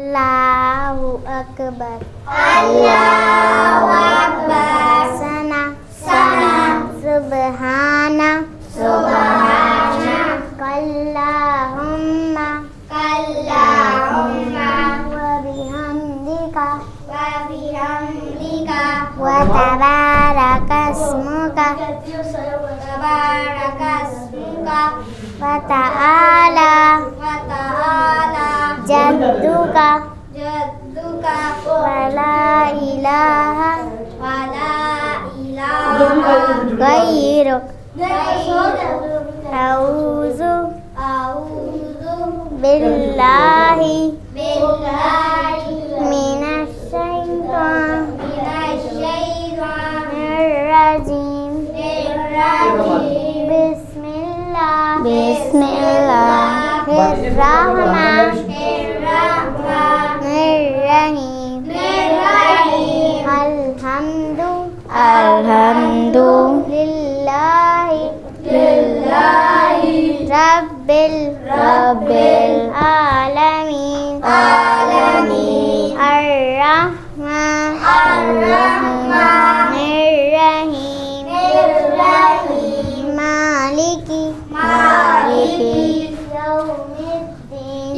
अल्लाहु अकबर अल्लाहु अकबर सना सना सुबहाना सुबहाना कल्लाहुम्मा कल्लाहुम्मा व बिहम्दिका व बिहम्दिका व तबारकस्मुका तबारकस्मुका व तआला व तआला जद्दुका जद्दुका व ला इलाहा व ला इलाहा गैरुक गैरुक अऊज़ु बिल्लाहि मिनश शैतानिर रजीम बिस्मिल्लाहिर रहमानिर रहीम अल्हम्दु लिल्लाहि रब्बिल आलमीन अर्रहमानिर रहीम मालिकी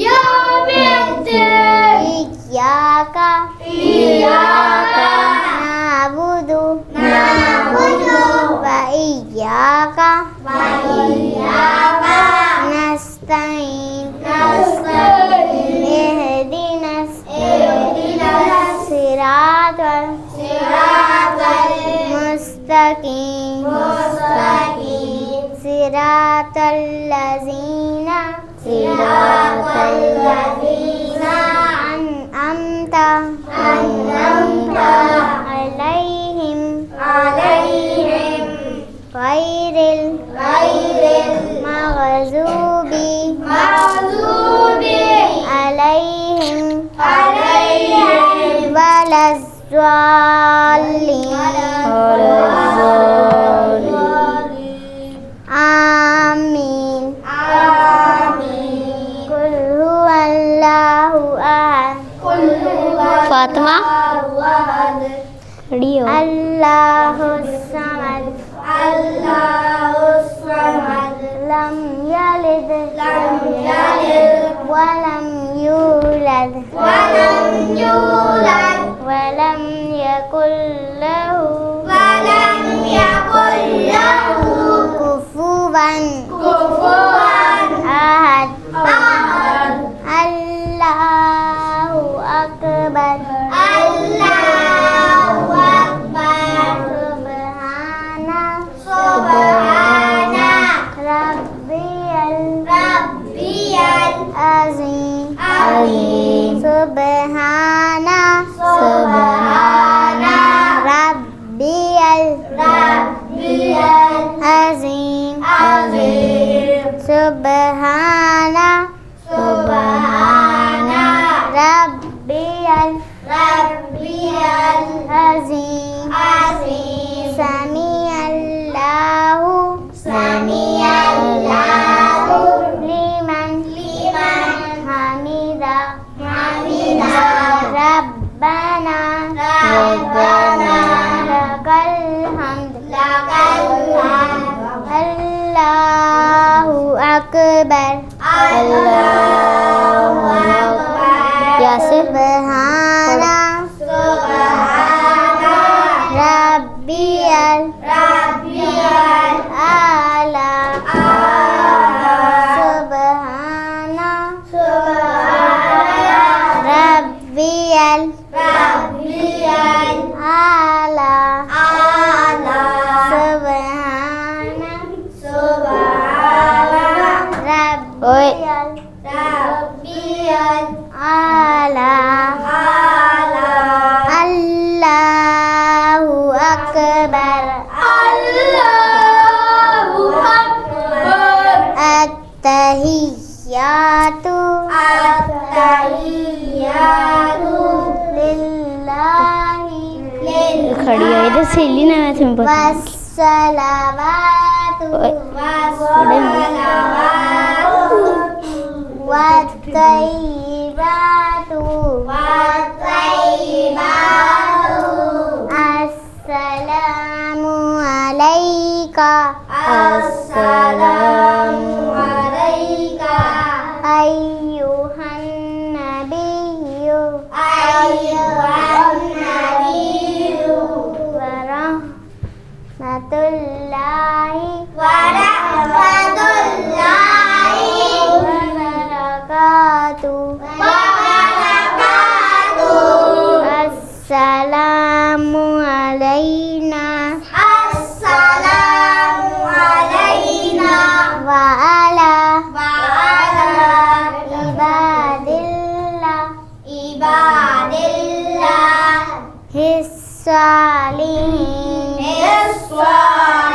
यौमिद्दीन इय्याका नअबुदु व इय्याका नस्तईन इहदिनस सिरातल मुस्तकीम सिरातल लज़ीना अनअमता अलैहिम गैरिल मग़ज़ूबि अलैहिम वलज़्ज़ालिन आमीन कुल हुवल्लाहु अहद फातिमा रियो अल्लाहुस समद लम यलिद वलम यूलद वलम यकुल लहु कुफुवन अहद अल्लाहु अकबर सुबहाना रब्बियल अज़ीम सुबहाना रब्बियल अज़ीम सुबहाना रब्बियल अज़ीम समिअल्लाहु लिमन हमिदा रब्बना लकल हम्द अल्लाहु अकबर सुबहाना रब्बियल आला सुबहाना रब्बियल आला सुबहाना रब्बियल आला अल्लाहु अकबर अत्तहियातु लिल्लाहि खड़ी है इधर सहेली ना मैं तुम्हें बता वस्सलावातु वत्तय्यिबातु अस्सलामु अलैका अय्युहन नबिय्यु अय्युहन नबिय्यु वरहमतुल्लाहि व रहमतुल्लाहि वबरकातुहु व बरकातुहु अस्सलामु अलैना अस्सलामु अलैना व अला व अला इबादिल्लाह हिस्सालिहीन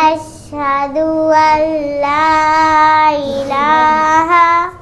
अशहदु अल्ला इलाहा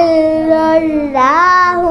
इल्लल्लाहु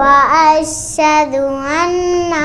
व अशहदु अन्ना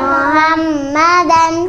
मुहम्मदन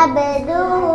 अब्दुहु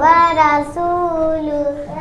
व रसूलुहु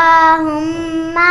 अल्लाहुम्मा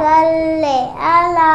सल्लि अला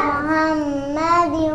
मुहम्मदिन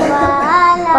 व अला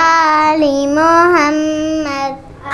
आलि मुहम्मद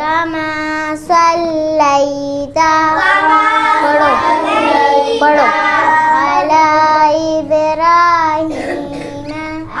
कमा सल्लैता पढ़ो पढ़ो अला इब्राहीम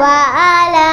व अला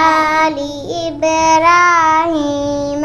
आलि इब्राहीम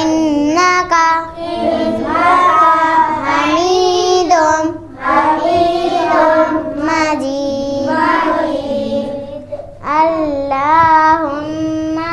इन्नका हमीदुम मजीद अल्लाहुम्मा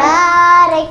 बारिक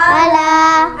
अला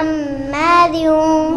मुहम्मदिन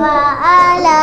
व अला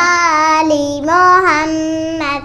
आलि मुहम्मद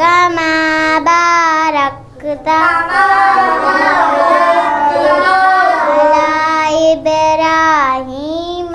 कमा बारकता अला इब्राहीम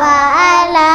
व अला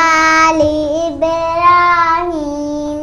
आलि इब्राहीम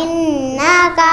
इन्नका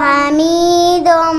हमीदुम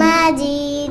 मजीद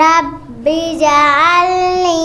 रब्बि जअलनी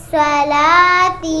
मुकीमस्सलाती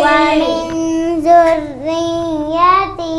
व मिन ज़ुर्रिय्यती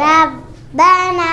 रब्बना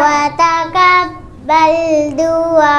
व तक़ब्बल दुआ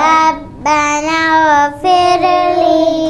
रब्बना वफ़िरली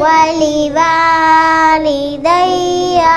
व लिवालिदैया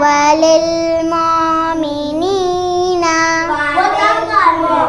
व लिलमुमिनीना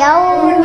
यौम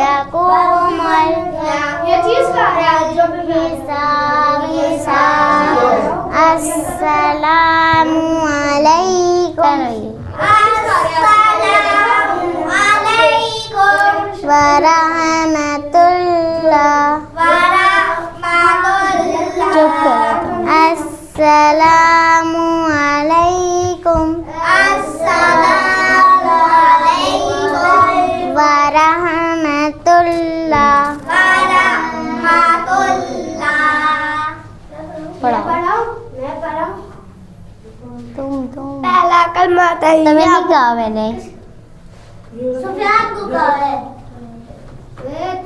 यक़ूमुल ये चीज का है जो भी हिसाब अस्सलामु अलैकुम अस्सलामु अलैकुम व रहमतुल्लाह चुप अस्सलामु अलैकुम अस्सलामु अलैकुम व रहमतुल्लाह पढ़ाओ मैं पढ़ाऊं तुम पहला कलमा तुम्हें नहीं कहा मैंने सुफियान को कहा है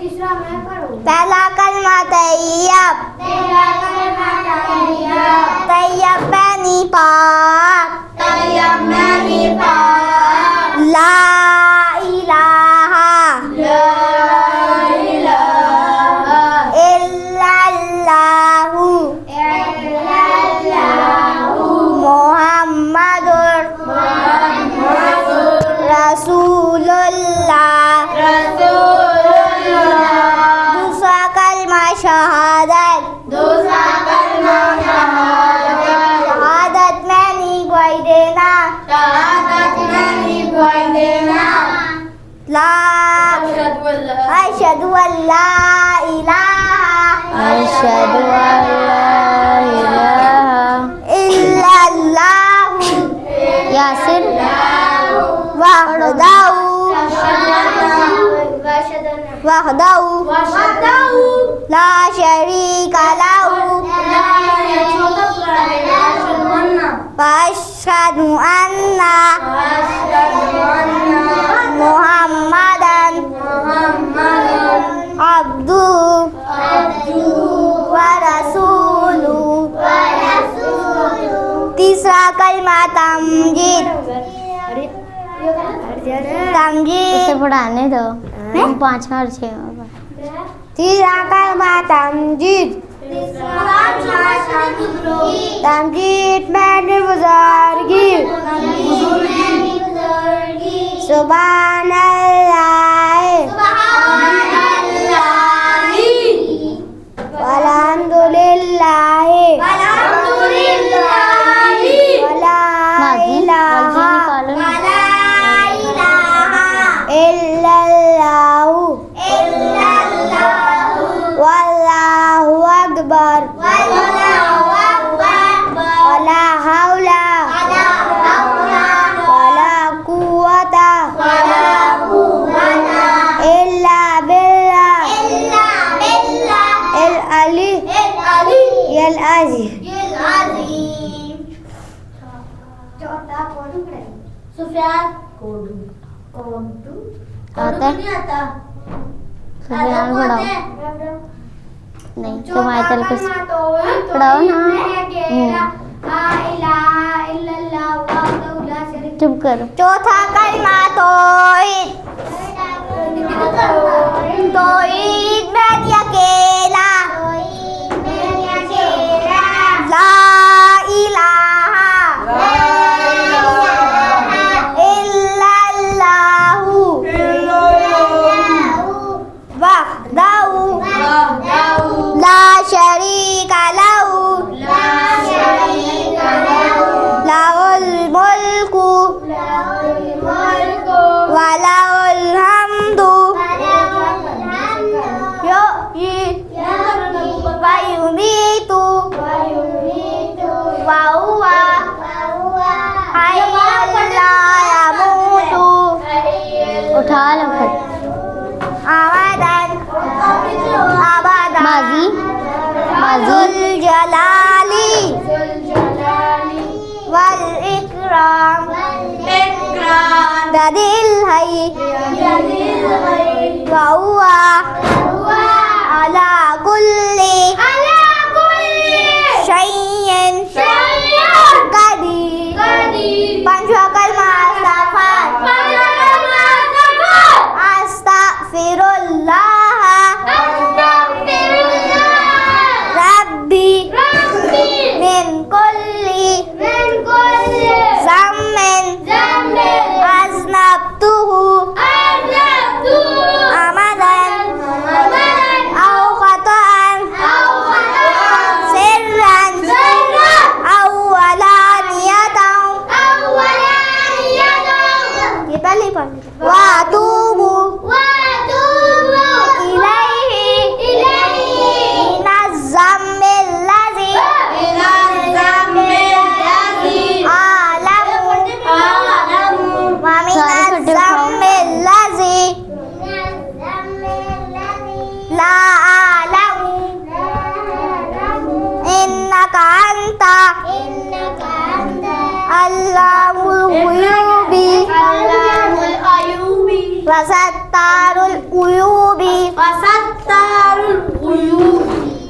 तीसरा मैं पढ़ूं। पहला कलमा तैयब, तैयब मैनी पाक, ला इलाहा इल्लल्लाहु मुहम्मदुर रसूलुल्लाह। दूसरा कलमा शहादत, शहादत में नहीं गवाही देना, ला अशहदु अल्ला इलाहा अशहदु अल्ला इलाहा इल्लल्लाहु यासिर वहदहु ला शरीका लहु वअशहदु अन्ना मुहम्मदन अब्दुहु व रसूलुहु। तीसरा कलमा तमजीद, तमजीद उसे पढ़ाने दो, हम 5 और 6 तीसरा कलमा तमजीद, तमजीद मैंने बुजुर्गी, सुभानअल्लाह वल्हम्दुलिल्लाह वला इलाहा इल्लल्लाहु वल्लाहु अकबर वला हौला वला कुव्वता इल्ला बिल्लाह अल अज़ीम। चौथा कौन पढ़े? सुफियान कोडू आता है? नहीं आता। सुफियान पढ़ाओ। नहीं तुम्हारे तल पे पढ़ाओ ना। चुप करो। चौथा कलमा तौहीद, तौहीद में अकेला, ला इलाहा इल्लल्लाहु वहदहु ला शरीका लहु लहुल मुल्कु व लहुल हम्दु युहयी व युमीतु व हुवा हय्युन ला यमूतु। उठा लो फिर। अबदन माजी जुल जलाली वल इकराम ददिल हई वहुआ अला कुल्ली शैइन कदीर। पांचवा कलमा इस्तग़फ़ार, अस्तग़फिरुल्लाह रब्बी मिन कुल्ली ज़म्बिन अज़नबतुहु अमदन औ ख़तअन सिर्रन औ अलानियतन। ये पहले पढ़ वातूबु इलैहि मिनज़्ज़म्बिल लज़ी आलमु व मिनज़्ज़म्बिल लज़ी ला आलमु इन्नका अंता अल्लामुल गुयूबी व सत्तारुल उयूबी।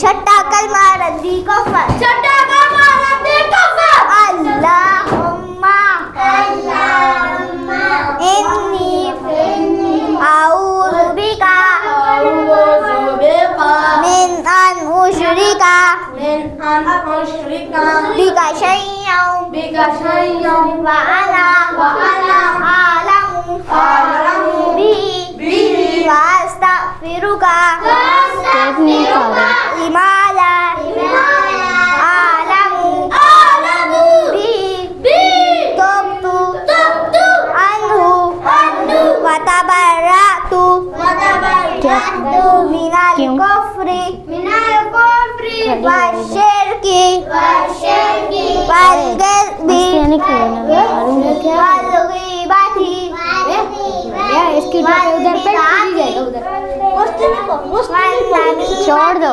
छठा कलमा रद्दी कफर अल्लाहुम्मा इन्नी अऊज़ु बिका मिन अन उशरिका बिका शैय्यन व अना आलमु बिही व अस्तगफिरुका टेप नहीं खा रहा लिमा ला आलमु बिही तबतु अन्हु व तबर्रअतु मिनल क्यों? कुफ्री व शिरकी वल गिज़बी इसके नहीं खेलना मालूम है क्या वल ग़ीबती इसकी उधर पे उधर छोड़ दो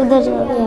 उधर जाओ क्या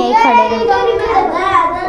यही खड़े रहो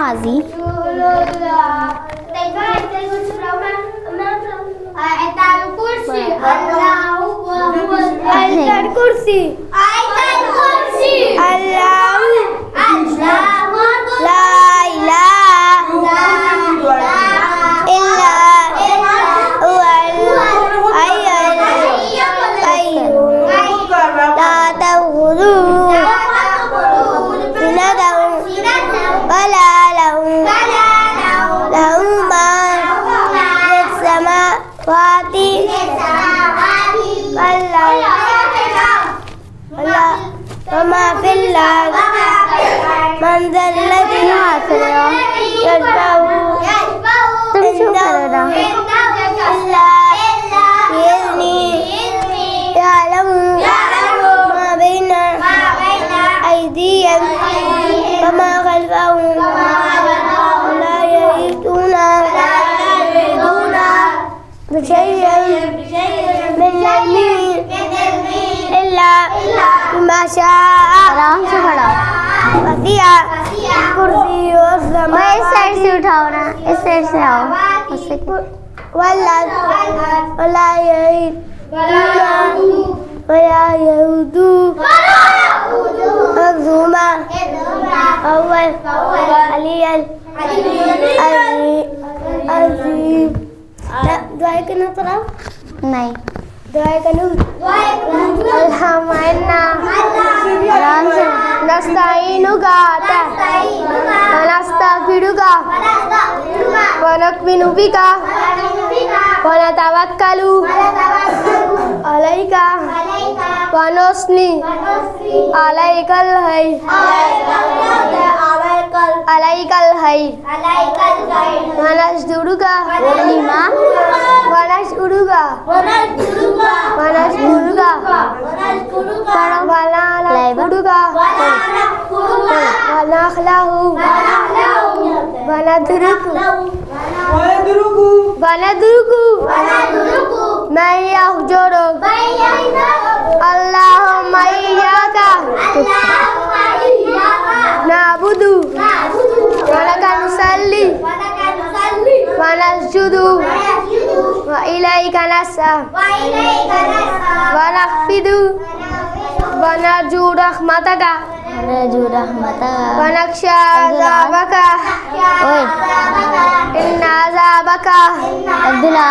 माजी कुर्सी अल्लाह ला इलाहा इल्ला हुवल हय्युल कय्यूम ला तअखुज़ुहु सिनतun वला नौम लहु मा फिस समावाति वमा फिल अर्ज़ मन ज़ल्लज़ी यशफ़अु तुम क्यों कर रहा इल्ला बिइज़्निही यअलमु मा बैन अयदीहिम वमा खल्फ़हुम वला यहीतूना बिशैइन मिन इल्मिही इल्ला बिमा शाअ आराम से खड़ा हो। वसिअ कुर्सियुहु मैं इस साइड से उठाओ ना इस साइड से आओ उससे वला यऊदु हिफ्ज़ुहुमा वहुवल अलियुल अज़ीम दुआ करना पड़ा नहीं दुआ करूं अल्हम्दुलिल्लाह आराम से नस्तईनुका नस्तगफिरुका व नु'मिनु बिका व नतवक्कलु अलैका व नुस्नी अलैकल खैर व नशकुरुका नीमा व नशकुरुका वनशकुरुका वनखलहु वनदरुकु मैं यहजुरु अल्लाहुम्मा इय्याका नअबुदु व लका नुसल्ली व नस्जुदु व इलैका नस्अ व नख्फिदु व नरजू रहमतका रजू रहमता व नख्शा अज़ाबका ओए इन्ना अज़ाबका अब्दुल्ला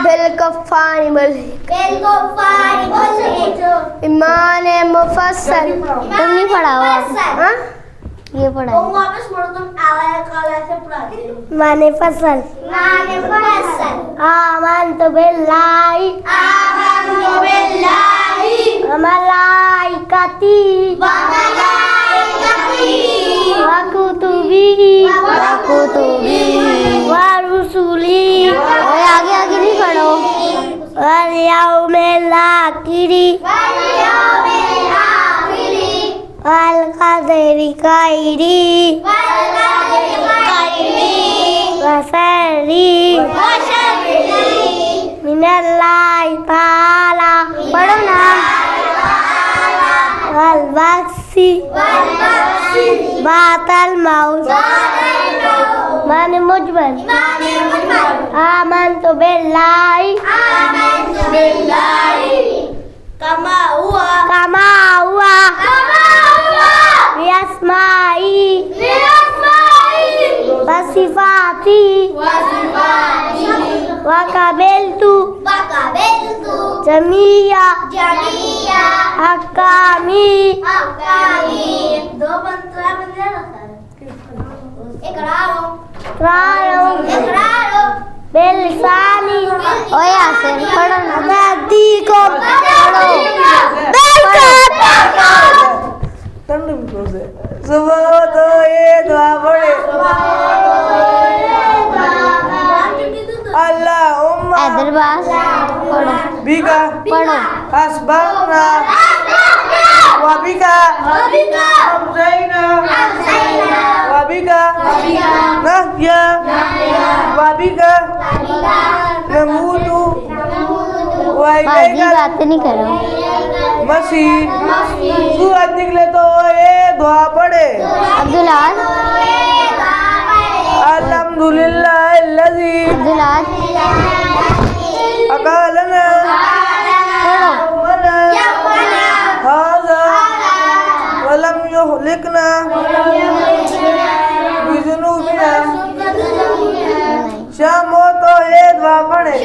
बिलकुफ़ारि इमान मुफस्सल तुम नहीं पढ़ा हो हाँ? ये पढ़ा है। वापस पढ़ो तुम आवाज काला से पढ़ाते हो। माने फसल माने फसल आमंतु बिल्लाहि आमन्तु बिल्लाहि व मलाइकति व मलाइकतिहि व कुतुबिहि व कुतुबिहि व रुसुलिहि ओए आगे आगे नहीं पढ़ो। वल यौमिल आखिरि वल यौमिल आखिरि वल क़दरि खैरि वल क़दरि खैरि व शर्रि व शर्रि मिनल्लाहि ताला पढ़ो ना। वल बख्शि वल बख्शि बातल मौत माने मुजमल माने मुजमल आमंतु बिल्लाहि आमन्तु बिल्लाहि कमा हुआ कमा हुआ बिअस्माई व सिफाती व क़बिलतु जमीया अहकामी दो पंद्रह बिलसानी ओए यासिन पढ़ो ना। नदी को सुबह तो ये दुआ पढ़े अल्लाहुम्मा इधर बास पढ़ो बिका पढ़ो। अस्बाना वबिका अमसैना वबिका नहया वबिका नमूतु बाजी वइलैका बातें नहीं करो। मसीह सूरज निकले तो ये दुआ पढ़े अब्दुल्लाह अल्हम्दुलिल्लाहिल्लज़ी अब्दुल्लाह अकालना पढ़ो। हाज़ा वलम युहलिकना बिज़ुनूबिना शामो तो ये दुआ पढ़े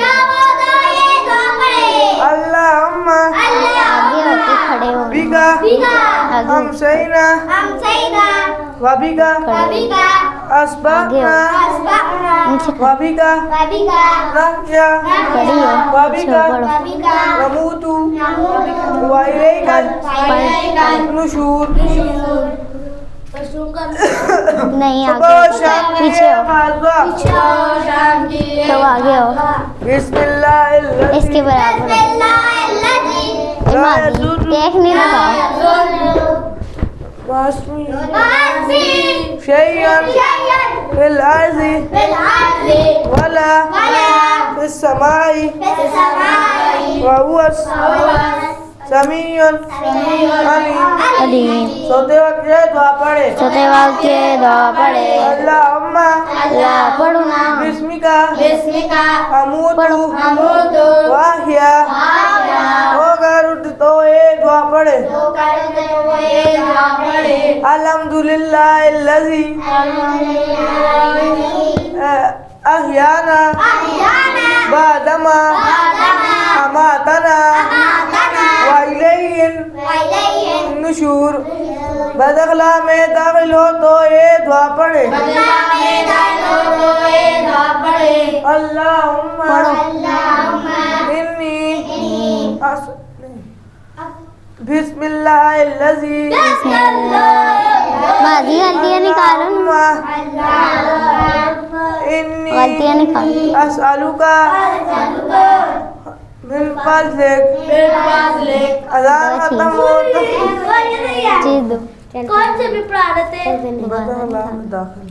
अल्लाहुम्मा आगे होके खड़े हो। बिका आगे हमसैना वबिका अस्बाना नीचे वबिका नहया खड़ी हो। वबिका पढ़ो। नमूतु वइलैका नुशूर नहीं आगे पीछे हो। तो आगे हो। बिस्मिल्लाहिर्रहमानिर्रहीम इसके बराबर हो। मादी देख नहीं लगा। शैयन फिल अर्ज़ि वला फिस समाई व हुवा समीउन अलीम। अलीम सोते वक्त ये दुआ पढ़े सोते वक्त ये दुआ पढ़े। अल्लाहुम्मा अल्लाह पढ़ो ना। बिस्मिका अमूतु पढ़ो। वाहिया अगर उठ तो ये दुआ पढ़े अल्हम्दुलिल्लाहिल्लज़ी अहयाना बादमा अमातना व इलैहिन नुशूर। बदखला में दाखिल हो तो ये दुआ पढ़े अल्लाहुम्मा इन्नी बिस्मिल्लाहिल्लज़ी बाजी गलतियाँ निकालो ना। इन्नी गलतियाँ निकालो। अस्अलुका मिन फज़लिक अज़ान खत्म हो तो चीज दो। कौन से भी पढ़ा थे बदखला में दाखिल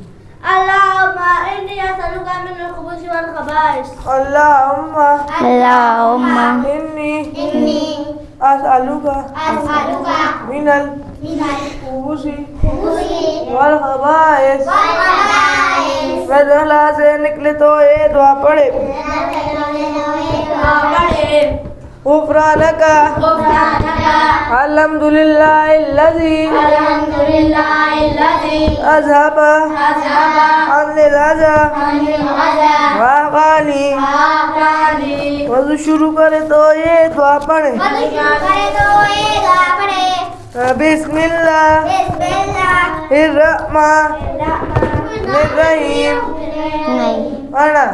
अल्लाहुम्मा इन्नी असअलुका मिनल खुबूसी वल खबाइस अल्लाहुम्मा अल्लाहुम्मा इन्नी अस्अलुका मिनल खुबूसी वल खबाइस। बदखला से निकले तो ये दुआ पढ़े गुफ़रानका अल्हम्दुलिल्लाहिल्लज़ी अज़हबा अन्निल अज़ा वाक़ानी। वज़ू शुरू करे तो ये दुआ पढ़े बिस्मिल्लाहिर्रहमानिर्रहीम। नहीं पढ़ना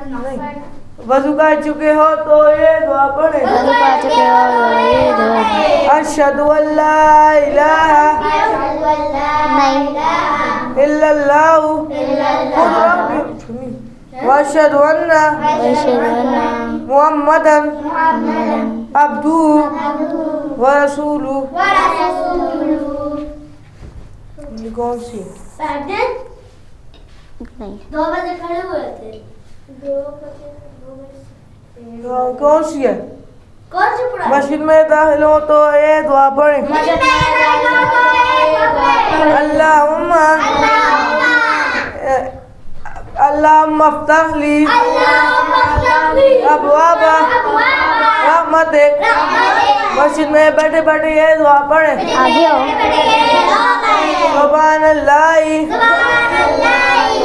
नहीं। वजू कर चुके हो तो ये दुआ पढ़े। वजू कर चुके हो ये दुआ अशहदु अल्ला इलाहा नहीं इल्लल्लाहु वअशहदु अन्ना मुहम्मदन अब्दुहु व रसूलुहु। ये कौन सी है? नहीं 2 बजे खड़े हुए थे। कौन सी है? कौन सी पढ़ा? मस्जिद में दाखिल हो तो ये दुआ पढ़े। अल्लाहुम्मा अल्लाहुम्मा अफ्तह ली अबवाबा रहमतिक। मस्जिद में बैठे बैठे ये दुआ पढ़े। आगे हो सुब्हानल्लाहि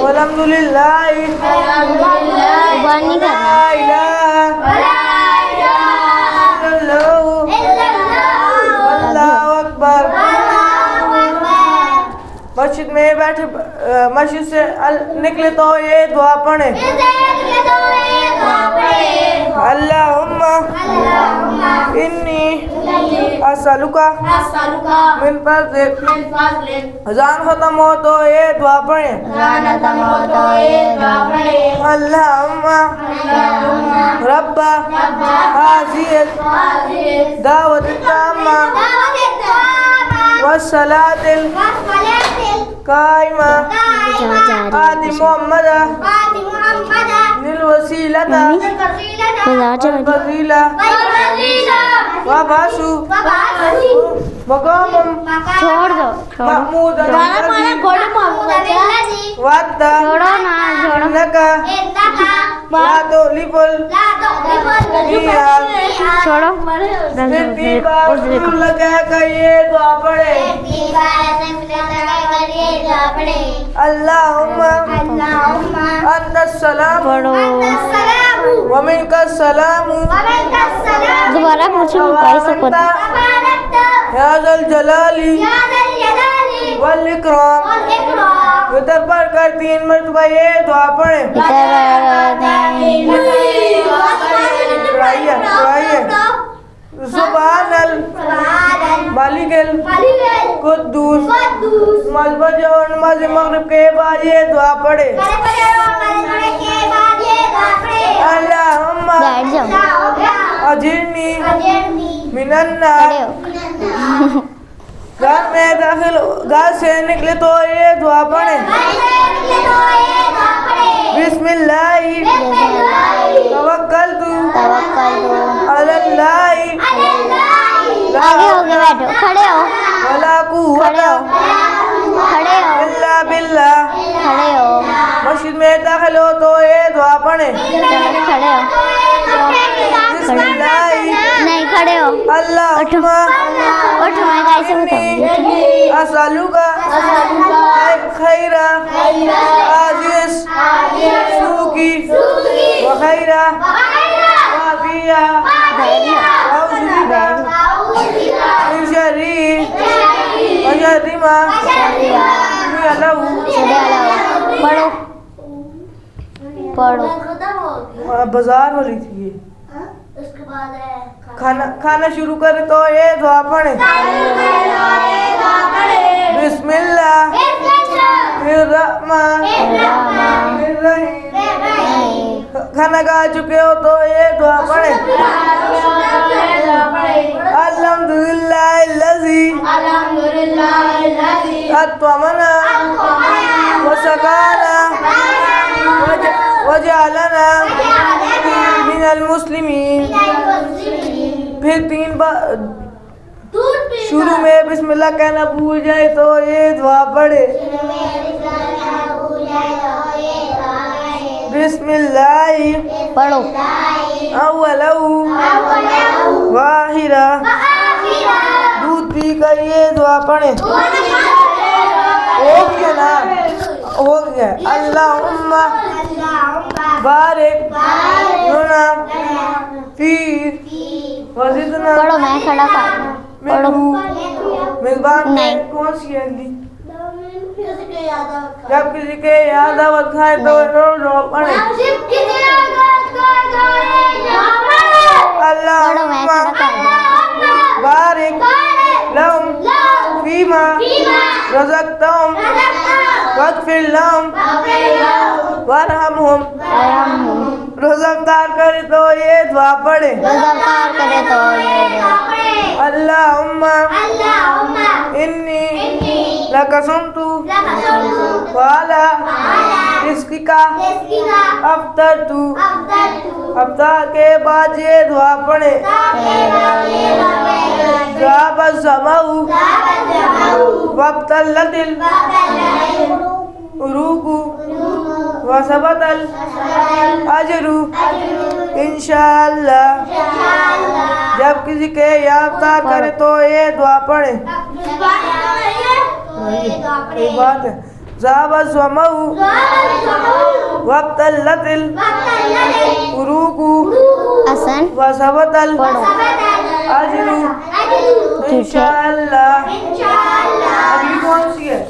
वल्हम्दुलिल्लाहि जुबान नहीं करना ला इलाहा इल्लल्लाहु अल्लाहु अकबर। मस्जिद में बैठे मस्जिद से निकले तो ये दुआ पढ़े। अल्लाहुम्मा इन्नी असअलुका मिन फज़लिक। अज़ान खत्म हो तो ये दुआ पढ़े। अल्लाहुम्मा रब्बा हाज़िहि दावत ताम्मा वस्सलातिल काइमा आदि मोहम्मद निल वसीलता वसीला वबासु मकाम छोड़ दो महमूद वादा छोड़ो ना छोड़ो नका लातो लिपुल छोड़ो लगा कर ये दुआ पढ़े। अल्लाहुम्मा अंतस सलाम पढ़ो व मिनकस सलाम दोबारा पूछो भाई सबको या ज़ल जलाली वल इकराम। इधर पर कर 3 मरतबा ये दुआ पढ़े। सुभानल मालिकल कुद्दूस। मजबत और नमाज मगरिब के बाद ये दुआ पढ़े। अल्लाहुम्मा अजिरनी मिनन नार। घर में दाखिल घर से निकले तो ये दुआ पढ़े। बिस्मिल्लाहि तवक्कलतु अलल्लाहि आगे हो गए बैठो खड़े हो वला कुव्वता खड़े हो इल्ला बिल्लाह। खड़े हो मस्जिद में दाखिल हो तो ये दुआ पढ़े। खड़े हो बिस्मिल्लाहि नहीं खड़े हो अल्लाहुम्मा उठो मैं कैसे बताऊंगी असअलुका खैरा आजिस सूकी व खैरा वाफिया शरी अशरिमा पढ़ो पढ़ो बाजार वाली थी ये। उसके बाद है खाना शुरू करे तो ये दुआ पढ़े। बिस्मिल्लाहिर्रहमानिर्रहीम। खाना खा चुके हो तो ये दुआ पढ़े। अल्हम्दुलिल्लाहिल्लज़ी अत्वमना वसकाना वजअलना मिनल मुस्लिमीन। फिर 3 बार शुरू में बिस्मिल्लाह कहना भूल जाए तो ये दुआ पढ़े। बिस्मिल्लाहि पढ़ो अव्वलहु वाहिरा। दूध पी कर ये दुआ पढ़े। हो गया ना हो गया। अल्लाहुम्मा बारिक लना फी वज़िदना पढ़ो मैं खड़ा कर मिनहू मेजबान नहीं। कौन सी है अगली? किसी के याद आ जब किसी के याद आवत खाए तो रो पड़े पढ़ो, मैं खड़ा कर दूँ। बारिक लहुम फीमा रज़क़तहुम वग़फ़िर लहुम वरहमहुम। रोज़ादार करे तो ये दुआ पढ़े। रोज़ादार करे तो ये अल्लाहुम्मा इन्नी लकसुमतु वाला रिज़्क़िका अफ़्तरतु। अफ़्तार के बाद ये दुआ पढ़े। ज़ाबा ज़माउ वब्तल्लतिल उरूकु वसबतल अजरु इंशाअल्लाह। जब किसी के याफ्तार करे तो ये दुआ पढ़े। एक बात है ज़ाबा ज़माउ वब्तल्लतिल उरूकु हसन वसबतल अजरु इंशाअल्लाह। अगली कौन सी है?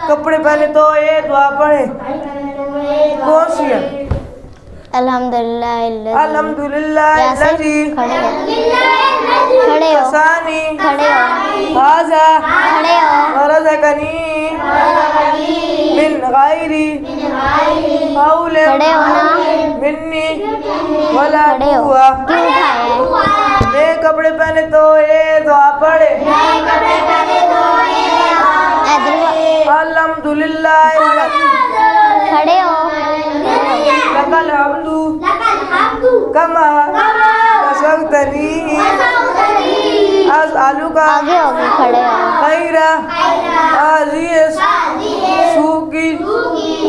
कपड़े पहने तो ये दुआ पढ़े। कौन सी है? अल्हम्दुलिल्लाह अल्हम्दुलिल्लाह लजी खड़े हो, खड़े हो, सानी खड़े हो, हाजा खड़े हो, रज़क़नी मिन गैरी हौल खड़े हो ना, मिन्नी वला खड़े हो। कुव्वा। क्यों उठाया है? नए कपड़े पहने तो ये दुआ पढ़े। अल्हम्दुलिल्लाह खड़े हो, लकल हम्दु कमा कसरतनी अस्अलुका आगे हो गए, खड़े हो, खैरा आजियस सूकी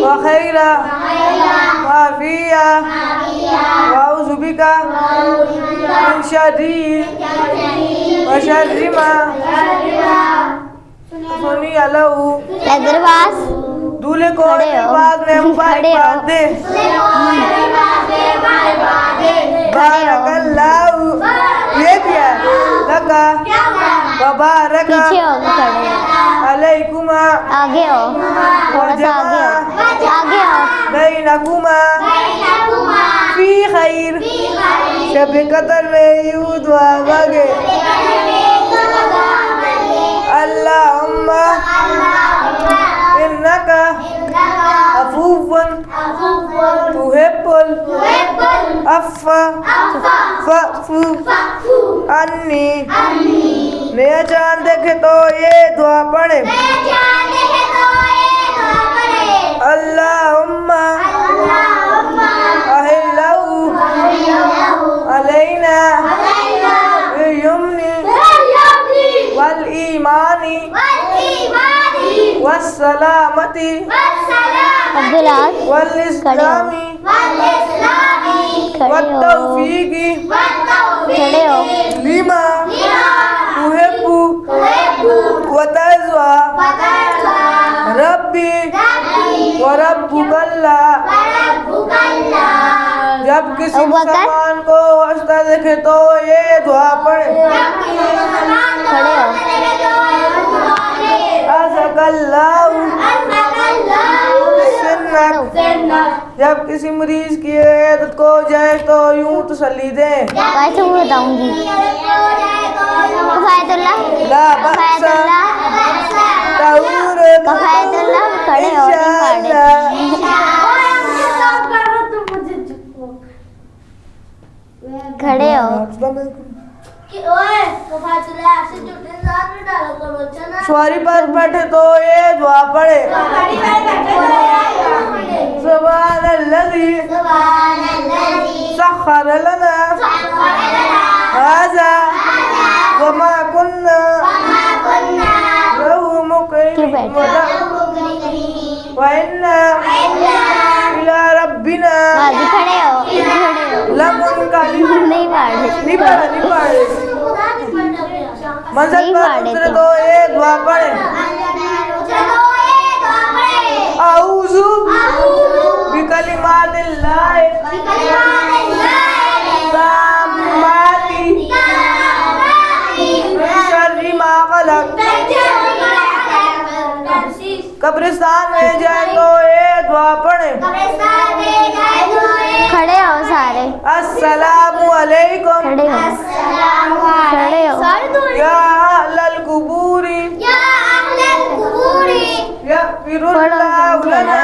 व खैरा माफिया वाउज़ु बिका मिन शर्री व शर्री मा सुनी अलहू। हैदराबाद दूल्हे को खड़े हो। बाद में मुबारक खड़े हो। बात दे। बारकल्लाहु ये भी है लका वबारका पीछे हो गए, खड़े हो, अलैकुमा आगे हो, थोड़ा सा आगे हो, आगे हो, बैनकुमा फी खैर। शब कदर में यूं दुआ मांगे। अल्लाहुम्मा इन्नका अफूवन तुहिब्बुल अफ़्फ़ा फ़अफ़ू अन्नी। नया चांद देखे तो ये दुआ पढ़े। अल्लाहुम्मा अहिल्लहु अलैना बिल-यम्नि वल ईमानी वस्सलामती अब्दुल्ला वल इस्लामी खड़े हो, वत्तौफीकी खड़े हो, लिमा तुहिब्बु वतर्ज़ा रब्बी व रब्बुकल्लाह। जब किसी अबू बकर। मुसलमान को हंसता देखे तो ये दुआ पढ़े। खड़े हो, अज़कल्लाहु सिन्नक। जब किसी मरीज की इयादत को जाए तो यूं तसल्ली दे। वैसे मैं बताऊंगी। कफ़ायतुल्लाह, ला बअसा कफ़ायतुल्लाह, तऊरत कफ़ायतुल्लाह, खड़े हो, नहीं पड़े। खड़े हो, सवारी पर बैठे तो ये दुआ पढ़े। सुब्हानल्लज़ी सख्खर लना हाज़ा व मा कुन्ना लहू मुक़रिनीन व इन्ना इला रब्बिना बाजू खड़े हो, खड़े हो, लमुनक़लिबून। नहीं पड़े, नहीं पढ़े मंजिल नहीं पर पढ़े उतरे तो। तो ये दुआ पढ़े। आऊज़ु बिकलिमातिल्लाहि ताम्माति कब्रिस्तान में जाए तो ये दुआ पढ़े। खड़े हो सारे, अस्सलामु अलैकुम खड़े हो, खड़े हो। या अहलल कुबूरी यग़फिरुल्लाहु लना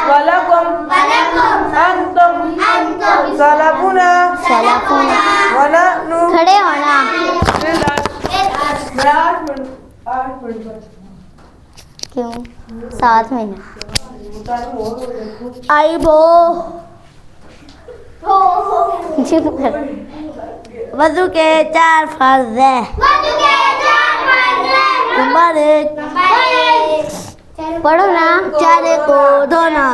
वलकुम अंतुम सलफुना व नहनु। खड़े हो ना। 8 मिनट क्यों 7 मिनट? आई बो चुप कर। वजू के 4 फर्ज है। नंबर 1 पढ़ो ना। चेहरे को धोना।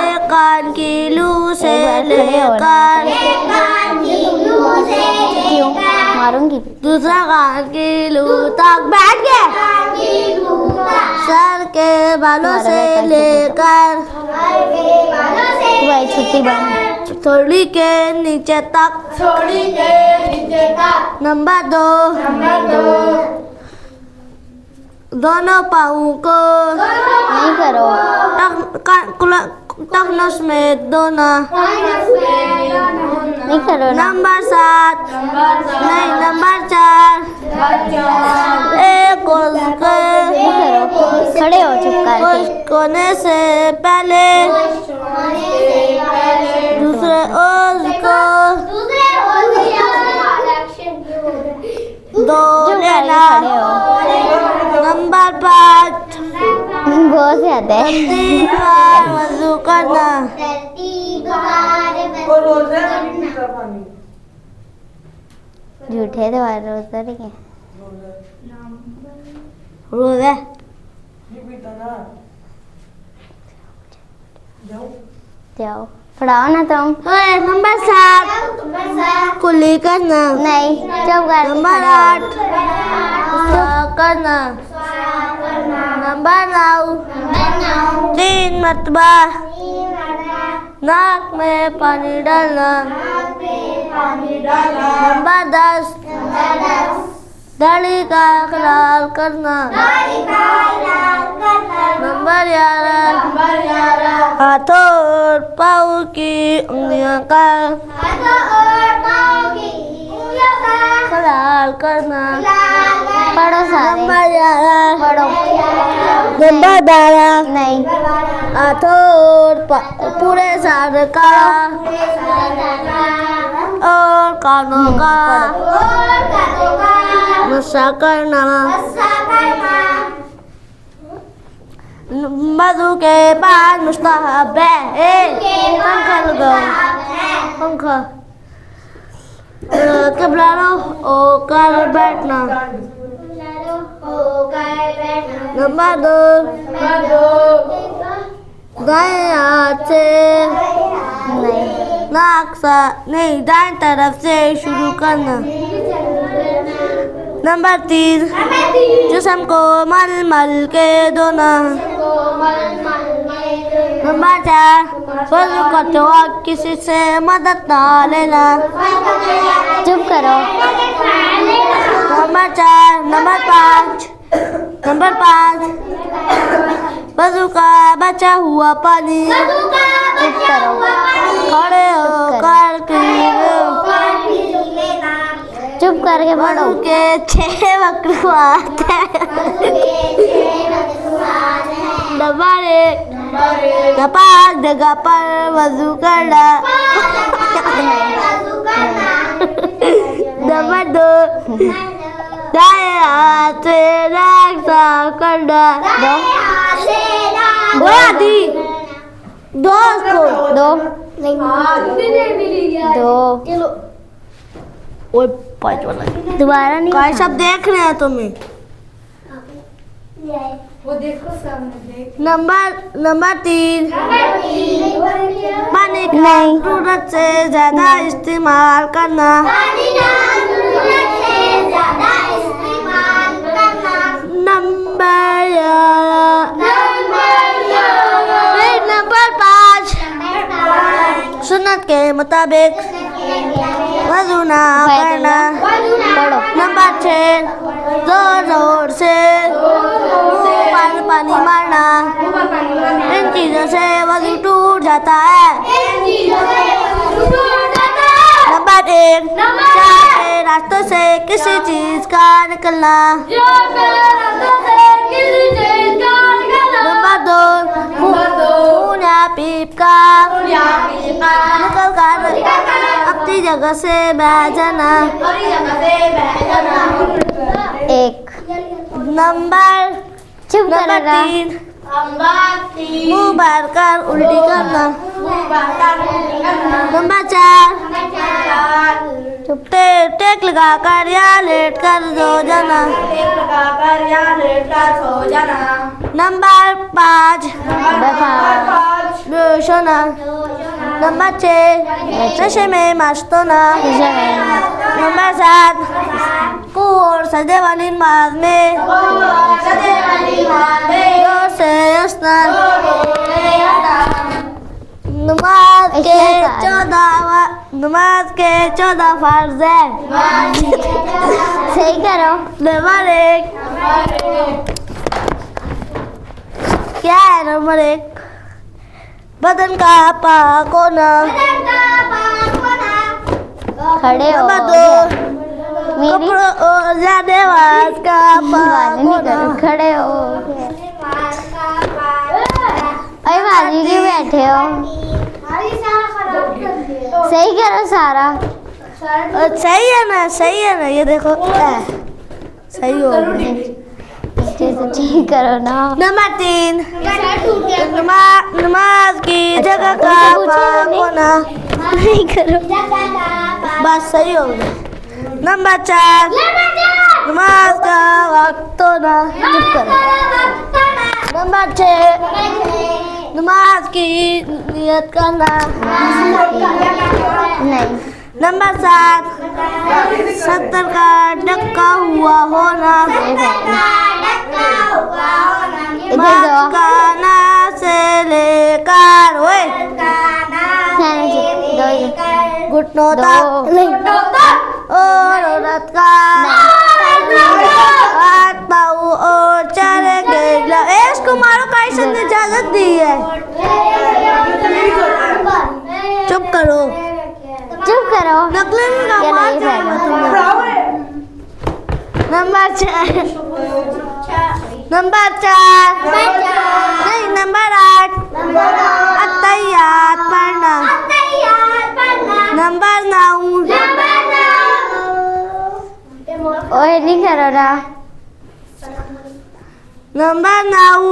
एक कान की लू से लेकर क्यों मारूंगी? दूसरा कान की लू तक बैठ गए। सर के बालों से लेकर भाई छुट्टी बंद। थोड़ी के नीचे तक। नंबर 2 दोनों पाँव को नहीं करो। टखनस में धोना। नहीं करो ना। नंबर 7 नहीं नंबर 4 एक नहीं करो। खड़े हो चुप करके। कोने से पहले दूसरे ओर को दो लेना। खड़े हो। नंबर 5 बहुत ज्यादा है। 3 बार वजू करना। और रोजे में भी पीता पानी। झूठे तो रोजा नहीं है। रोजे नहीं पीता ना। जाओ जाओ पढ़ाओ ना तुम। नंबर 7 कुल्ली करना। नहीं चुप कर। नंबर 8 करना। नंबर 9 3 मरतबा नाक में पानी डालना। नंबर 10 दाढ़ी का ख्याल करना। नंबर 11 हाथों और पाँव की उंगलियों का ख्याल करना। पढ़ो सारे। नंबर 11 पढ़ो। नंबर 12 नहीं हाथों और पूरे सर का और कानों का मसा करना। वज़ू के बाद मुस्तहब है पंखा लगाओ। पंखा क़िबला होकर बैठना। नंबर 2 दाएं हाथ से नाक सा नहीं दाएं तरफ से शुरू करना। नंबर 3 जिस्म को मल मल के धोना। नंबर 4 वज़ू करते वक्त किसी से मदद ना लेना। चुप करो। नंबर 5 वज़ू का बचा हुआ पानी चुप करो। खड़े होकर चुप करके पढ़ो। वज़ू के 6 मकरूहात हैं। नंबर 1 नापाक जगह पर वज़ू करना। नंबर 2 दाएं हाथ से नाक साफ करना। दो ओए 5 वाला दोबारा नहीं। गाइस सब देख रहे हैं तुम्हें। वो देखो सामने देख। नंबर 3 पानी का नहीं। जरूरत से ज्यादा इस्तेमाल करना। नंबर 5 सुन्नत के मुताबिक वज़ू ना करना। पढ़ो। नंबर 6 जोर जोर से चीजों से वजू टूट जाता है। नंबर 1 चार रास्तों से किसी चीज का निकलना। नंबर 2 खून या पीप का निकल कर अपनी जगह से बह जाना। 1 नंबर चुप नंबर करेगा। 3 मुंह भर कर उल्टी करना। नंबर 4 टेक लगा कर या लेट कर सो जाना। नंबर 5 बेहोश होना। नंबर 6 नशे में मस्त होना। नंबर 7 और सजदे वाली नमाज में जोर से हंसना। नमाज के 14 फर्ज है। सही करो। नंबर 1 क्या है? नंबर 1 बदन का पाक होना। खड़े हो। नंबर 2 कपड़ों और जानेवाज का पाक होना। खड़े हो। अरे बाजी क्यों बैठे हो? सही करो सारा। सही है ना? सही है ना? ये देखो सही हो गया। ठीक करो ना। नंबर 3 नमाज की जगह का पाक होना। नहीं करो बस सही हो गया। नंबर 4 नमाज का वक्त होना। चुप करो। नंबर 6 नमाज की नियत करना। नहीं। नंबर 7 70 का डक्का हुआ होना। मकाना से लेकर घुटनों तक और औरत का हाथ पाँव और चेहरे के इसको मारो काइसन ने इजाजत दी है। चुप करो। चुप करो। नकली नमाज नंबर 4 नहीं नंबर 8 अत्तहियात पढ़ना। नंबर 9 ओए नहीं करो ना। नंबर 9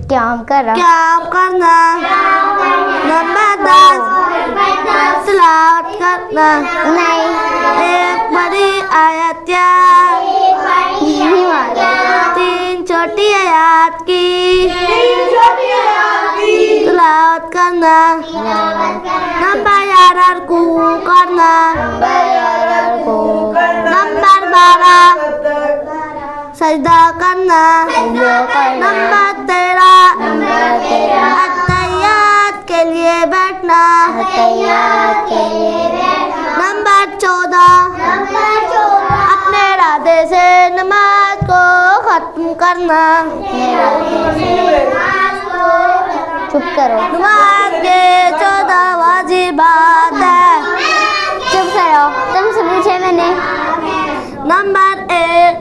क्या करो? क्या करना। नंबर 10 तिलावत करना। नहीं। एक बड़ी आयत या 3 छोटी आयत की तिलावत करना। नंबर 11 रुकू करना। नंबर 12 सजदा करना। नंबर 13 अत्तहियात के लिए बैठना। नंबर 14 अपने इरादे से नमाज को खत्म करना। चुप करो। नमाज के 14 वाजिबात है। चुप करो। तुमसे पूछे मैंने। नंबर 1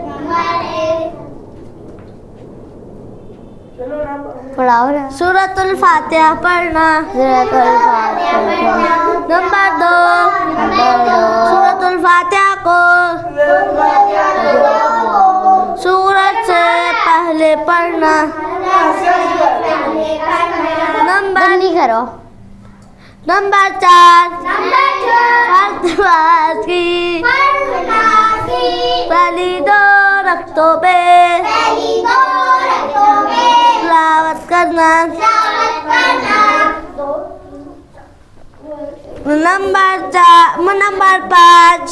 पढ़ाओ ना। सूरतुल फातिहा पढ़ना। नंबर 2 सूरतुल फातिहा को सूरत से पहले पढ़ना। नहीं करो। नंबर 4 फर्ज की पहली 2 रख्तों पे तिलावत करना। नंबर 5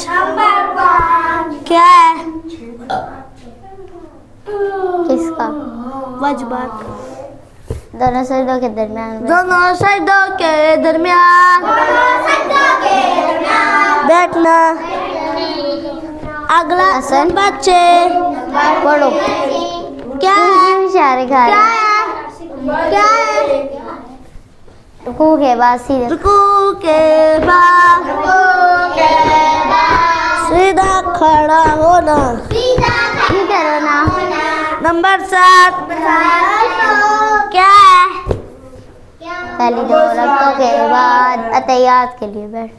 क्या है? किसका? वाजिबात। दोनों सजदों के दरमियान दोनों सजदों के दरमियान बैठना। अगला बच्चे पढ़ो। क्या है? इशारे खा क्या रहे? है? क्या है? रुकू के बाद सीधे रुकू के बाद सीधा खड़ा होना। ये करो ना। नंबर 7 क्या है? पहली 2 रक्तों के बाद अतयात के लिए बैठ।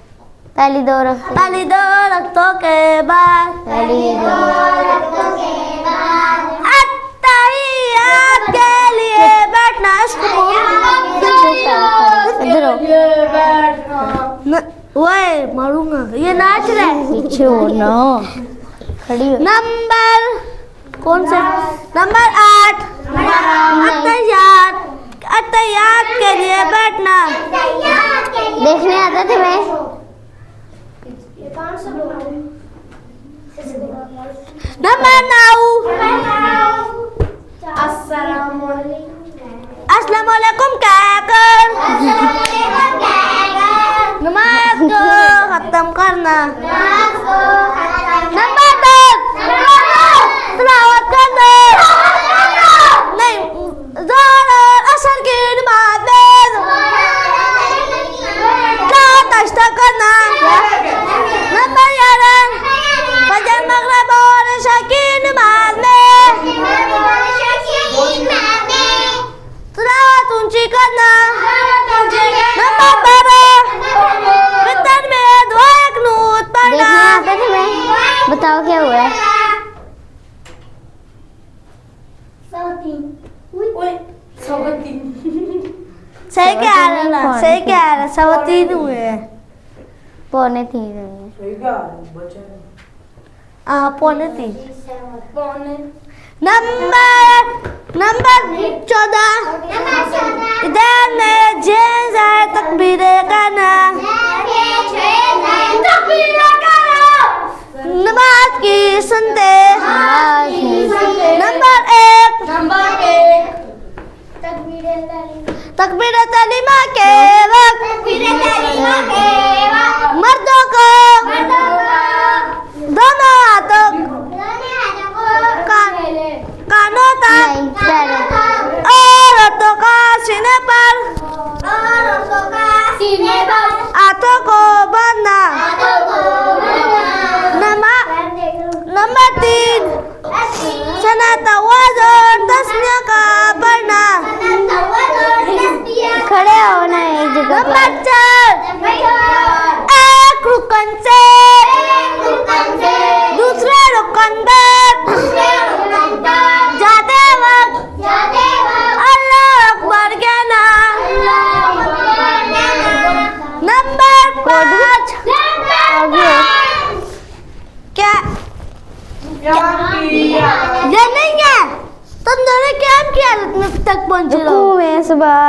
पहली 2 रक्तों पहली 2 रक्तों के बाद पहली 2 अत्तहियात के लिए बैठना। इसको इधर ओए मारूंगा, ये नाच रहा है। पीछे हो ना, खड़ी हो। नंबर कौन सा? नंबर 8 अत्तहियात के लिए बैठना। देखने आता थे मैं। नंबर 9 अस्सलाम वालेकुम कहकर नमाज को खत्म करना। नंबर 10 तिलावत करना। नहीं, ज़ोहर और असर की नमाज में नाश्ता करना। नंबर 11 फजर मगरिब और इशा की नमाज में तिलावत ऊंची करना। नंबर 12 वितर में दुआ कुनूत पढ़ना। देखने आता थे मैं। बताओ क्या हुआ है? सही क्या आ रहा है? सही क्या आ रहा है? 3 हुए हैं। पौने 3 हुए। सही क्या बच्चे पौने 3। नंबर 14 इधर में जेंस है तकबीरे करना। नमाज की सुनते। नंबर 1 तकबीर तलीमा के वक्त मर्दों को दोनों हाथों कानों तक औरतों का सीने पर हाथों को बांधना। नंबर 3 सनत वज़न तस्निया का पढ़ना। खड़े होना है एक जगह पर। नंबर 4 एक रुकन से दूसरे रुकन पर जाते वक्त अल्लाह अकबर कहना। नंबर 5 क्या ये नहीं है? तुम दोनों क्या किया तक पहुंचे? रुकू में सुबह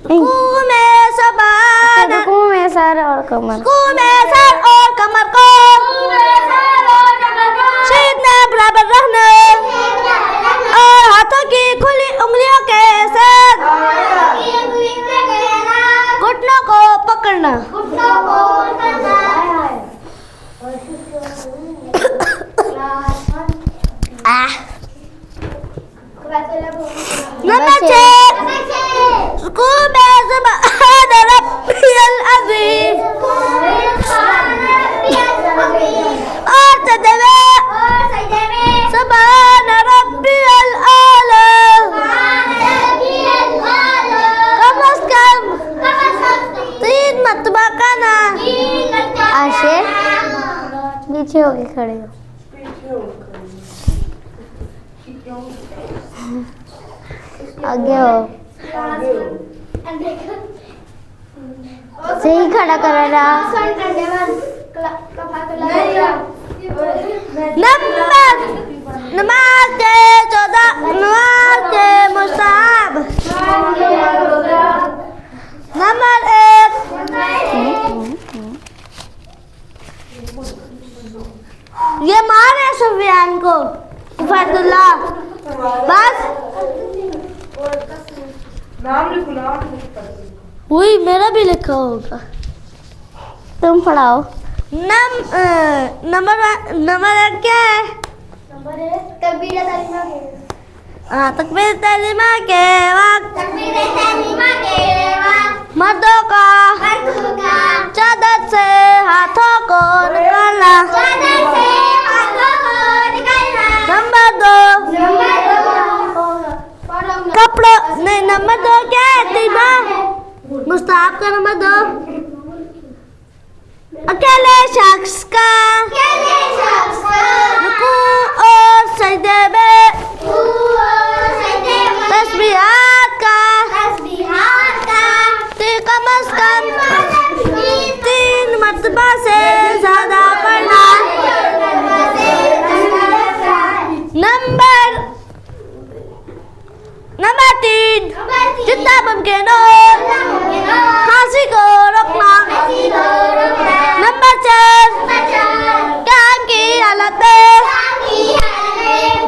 रुकू में सबान, रुकू में सर और कमर, रुकू में सर और कमर को सीधे बराबर रखना और हाथों की खुली उंगलियों के साथ घुटनों को पकड़ना। नंबर 6 रुकू में सुभान रब्बियल अज़ीम और सजदे में सुभान रब्बियल आला कम से कम 3 मरतबा करना। आशे पीछे होके खड़े हो। आगे हो। सही खड़ा करो ना। नमाज के 14 नमाज के मुस्ताहब। नंबर 1 ये मारे सुफियान को फतुल्लाह बस नाम लिखो। वही मेरा भी लिखा होगा। तुम पढ़ाओ। नंबर 1 क्या है? तकबीर तस्लीमा के वक्त मर्दों का चादर से हाथों को निकालना। नंबर 2 कपड़ों नहीं, नंबर 2 क्या है तीमा? मुस्ताहब का नंबर 2 अकेले शख्स का रुकू और सजदे में तस्बीहात का कम अज कम 3 मरतबा से ज्यादा पढ़ना। नंबर 3 जितना मुमकिन हो खांसी को रोकना। नंबर 4 काम की हालत में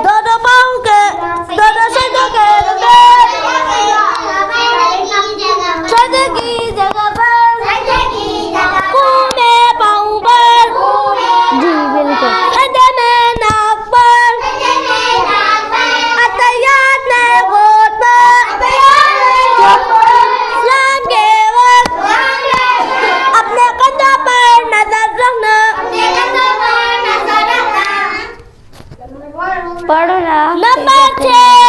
दोनों पाँव के दोनों सजदों के सजदे की जगह पर मुंह में पाँव पर जी बिल्कुल। सजदे में नाक पर अतहियात में गोद पर सलाम के वक्त अपने कंधों पर नजर रखना। पढ़ना। नंबर 6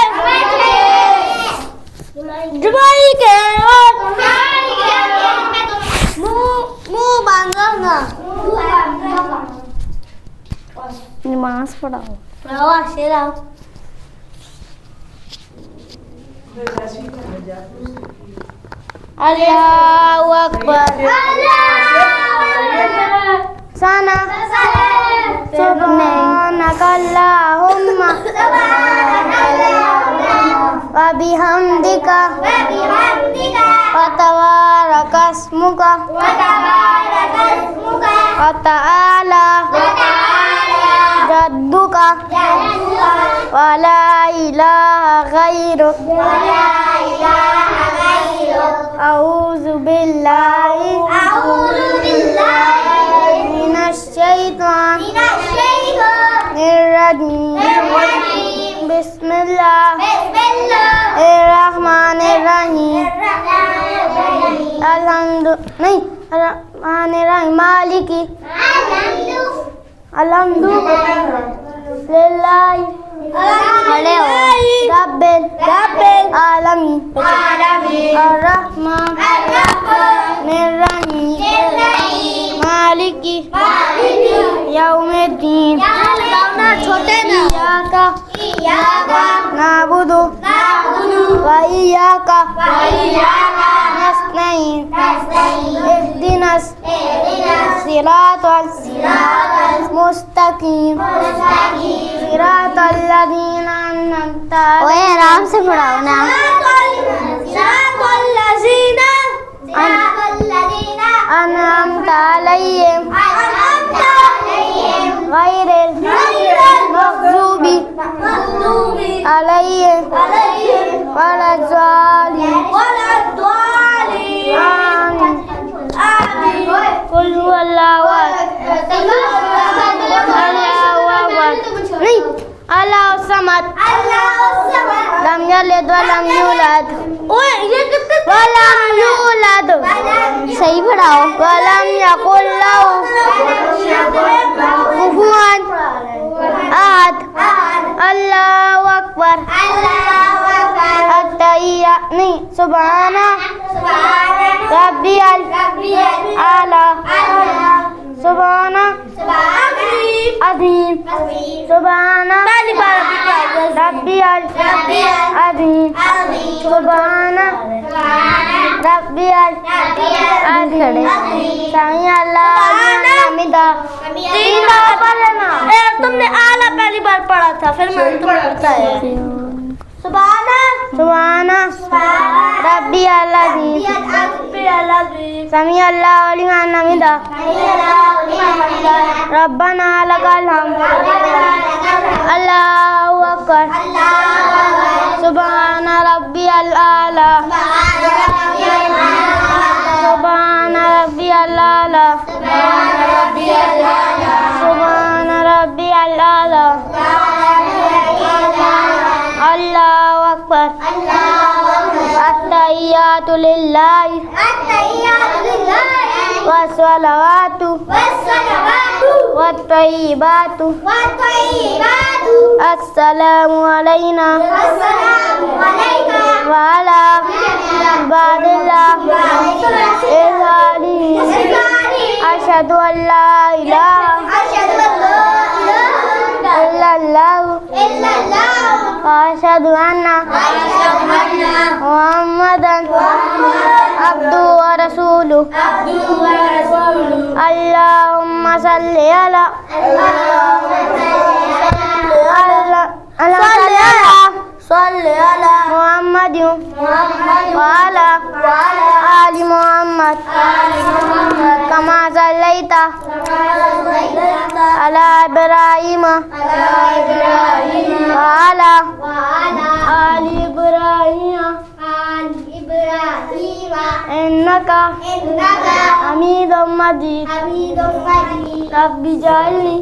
जुबाई के वक्त मुंह बांध रखना। नमाज पढ़ाओ। रवा शेराव अल्लाहु अकबर। साना सुब्हानकल्लाहुम्मा व बिहम्दिका व तबारकस्मुका व तआला जद्दुका व ला इलाहा गैरुक अऊज़ु बिल्लाहि मिनश शैतानिर रजीम। बिस्मिल्लाहिर रहमानिर रहीम। मालिकी अल्हम्दुलिल्लाहि रब्बिल आलमीन अर्रहमानिर रहीम मालिकी यौमिद्दीन। छोटे ना इय्याका नअबुदु व इय्याका नस्तईन इहदिनस सिरातल मुस्तकीम सिरातल लज़ीना अन्अमता अलैहिम। ओए आराम से पढ़ाओ ना। अन्अमता अलैहिम गैरिल मग़ज़ूबी अलैहिम वलद्दालिन। आमीन। कुल हुवल्लाहु अहद अल्लाहु अकबर। नहीं, अल्लाहु समद लम यलिद वलम यूलद वलम यूलद। सही पढ़ाओ। वलम यकुल लहू कुफुवन अहद। अल्लाहु अकबर। अत्तहिया नहीं, सुब्हाना रब्बियल आला सुब्हाना अज़ीम सुब्हाना रब्बियल अज़ीम सुब्हाना रब्बियल अज़ीम। समी अल्लाह हमीदा। तीन बार पढ़ना। तुमने आला पहली बार पढ़ा था, फिर मैंने तुम्हें बताया। सुब्हाना रब्बियल अज़ीम समी अल्लाह लिमन हमीदा। रब्बना लकल हम्द। अल्लाहु अकबर। सुब्हान रब्बियल आला सुब्हान रब्बियल आला सुब्हान रब्बियल आला अल्लाहु अकबर अत्तहियातु लिल्लाहि वस्सलावातु वत्तय्यिबातु अस्सलामु अलैना व अला इबादिल्लाह अशहदु अल्ला इलाहा इल्लल्लाहु व अशहदु अन्ना मुहम्मदन अब्दुहु व रसूलुहु अल्लाहुम्मा सल्लि अला मुहम्मद व अला आलि मुहम्मद कमा सल्लैता अला इब्राहीम व अला आलि इब्राहीम इन्नका हमीदुम मजीद रब्बि जअलनी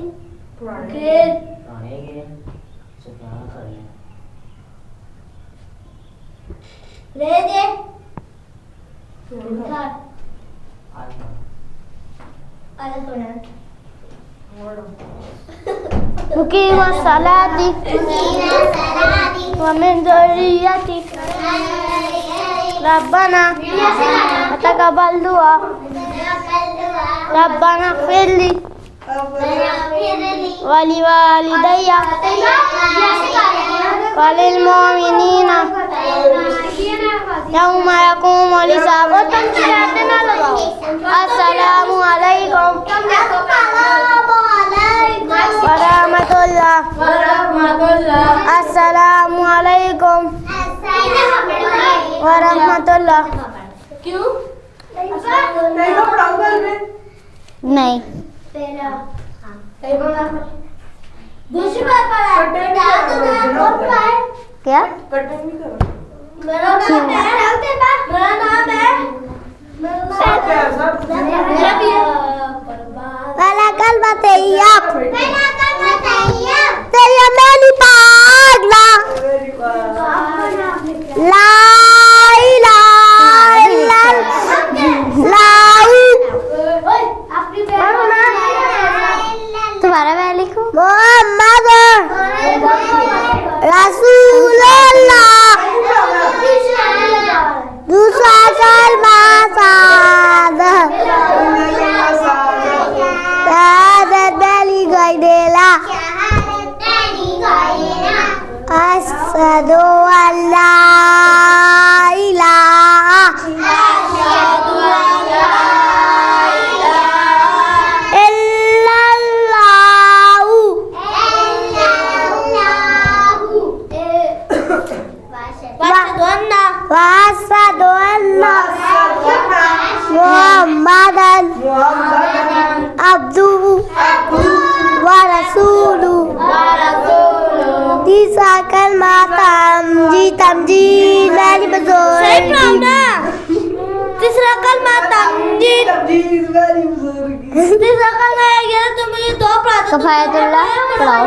मुकीम सलाती व मिन ज़ुर्रिय्यती रब्बना तक़ब्बल दुआ रब्बना इग़फ़िरली व लिवालिदैया व लिलमुमिनीना यौमा यक़ूमुल हिसाब। अस्सलामु अलैकुम व रहमतुल्लाह। अस्सलामु अलैकुम व रहमतुल्लाह। क्यों? नहीं दूसरी बार पढ़ा क्या मेरा नाम है वाला कल बताइए तेरी मेरी पागला ला इलाहा इल्लल्लाह तुम्हारा मैं लिखूं मोहम्मद रसूलुल्लाह दूसरा कलमा शहादत बेली गईदेला अशहदु अल्ला इलाहा इल्लल्लाहु वअशहदु अन्ना मुहम्मदन अब्दुहु व रसूलुहु। तीसरा कलमा तमजीद वाली बुजुर्ग। तीसरा कलमा तमजीद। तीसरा कलमा है तुम मुझे दो पढ़ा। कफायतुल्लाह पढ़ाओ।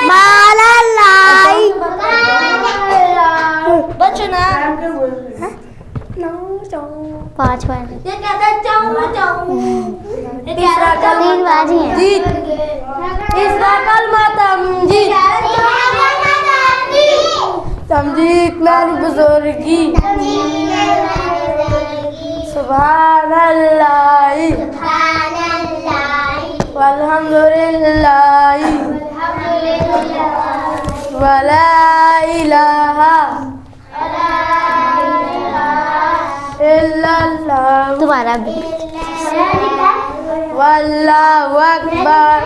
मालल्लाई बचना 5 बार ये कहता चाऊ तीसरा 3 बार ही है। तीसरा कलमा तमजीद तमजीद नानी बुजुर्गी सुभानअल्लाह वल्हम्दुलिल्लाह वला इलाहा इल्लल्लाह। तुम्हारा भी वल्लाहु अकबर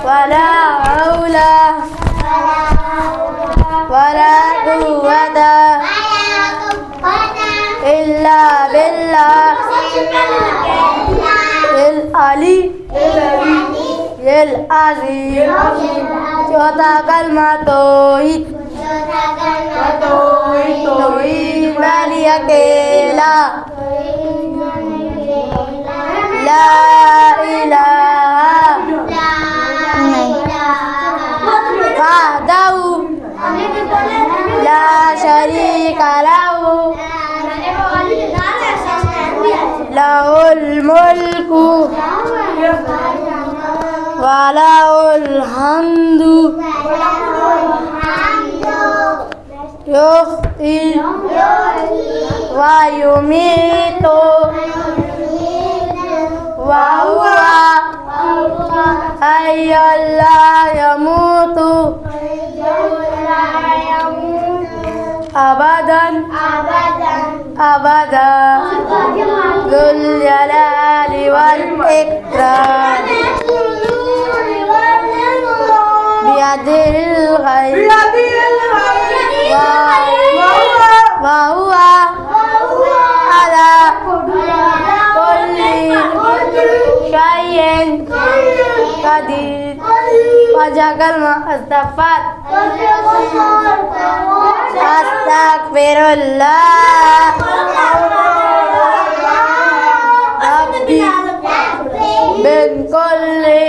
वला हौला वला कुव्वता इल्ला बिल्लाह इल अली इल अज़ीम। चौथा कलमा तौहीद तौहीद वाली अकेला ला इलाहा नहीं वहदा मुल्कु वलहुल हम्दु युह्यी व युमीतु व हुवा हय्युल ला यमूतु अबदन अबदा ज़ुल जलाली वल इकराम बियदिल गैब व हुवा अला कुल्ली शैइन कदीर वजगल अस्तगफर अस्तगफिरुल्लाह रब्बी बिन कुल्ली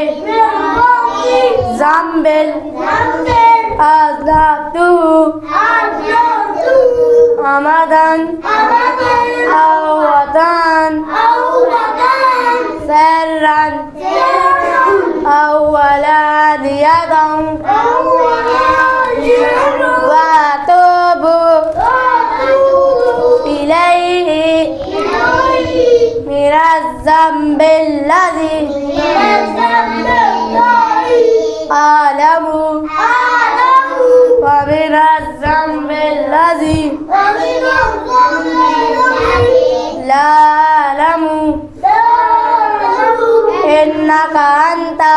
ज़म्बिल अज़नबतु अमदन अवतन सर्रन अवलादियतन वअतूबु इलैहि मिनज़्ज़म्बिल्लज़ी अअलमु व मिनज़्ज़म्बिल्लज़ी ला अअलमु इन्नका अन्ता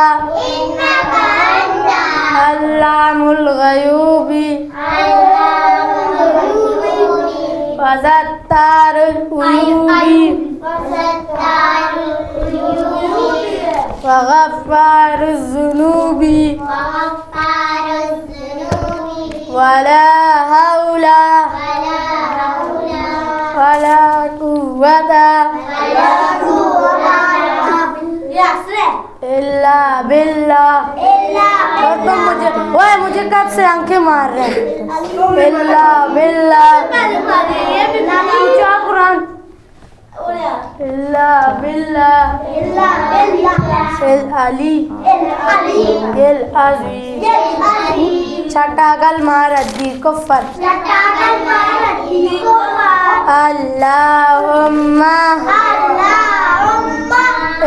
अल्लामुल ग़यूबि व ज़त्तारुल क़ुयूबि व ग़फ़्फ़ारुज़ ज़ुनूबि वला हौला वला कुव्वता इल्ला बिल्लाह। और तुम मुझे कब से आंखें मार रहे हैं? इल्ला बिल्लाह कुरान इल्ला बिल्लाह अली अज़ीज़। छठा कलमा रद्दी कुफ़र अल्लाहुम्मा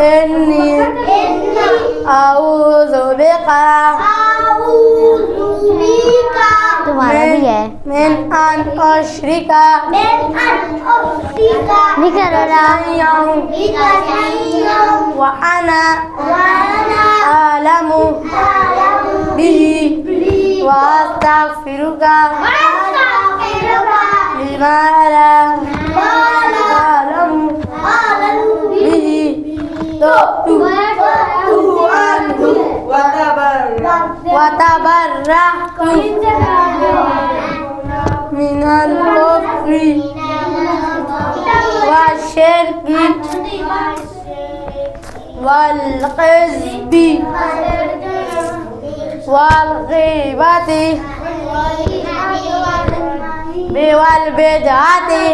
इन्नी अऊज़ु बिका तुम्हारा भी है मिन अन उश्रिका नहीं करो ना व अना आलमु बिही व अस्तगफिरुका लिमा ला आलमु बिही तो तू अन्हु व तबर्रअतु मिनल कुफ्रि व शिर्की वल क़िज़्बि वल ग़ीबति वल बिदअति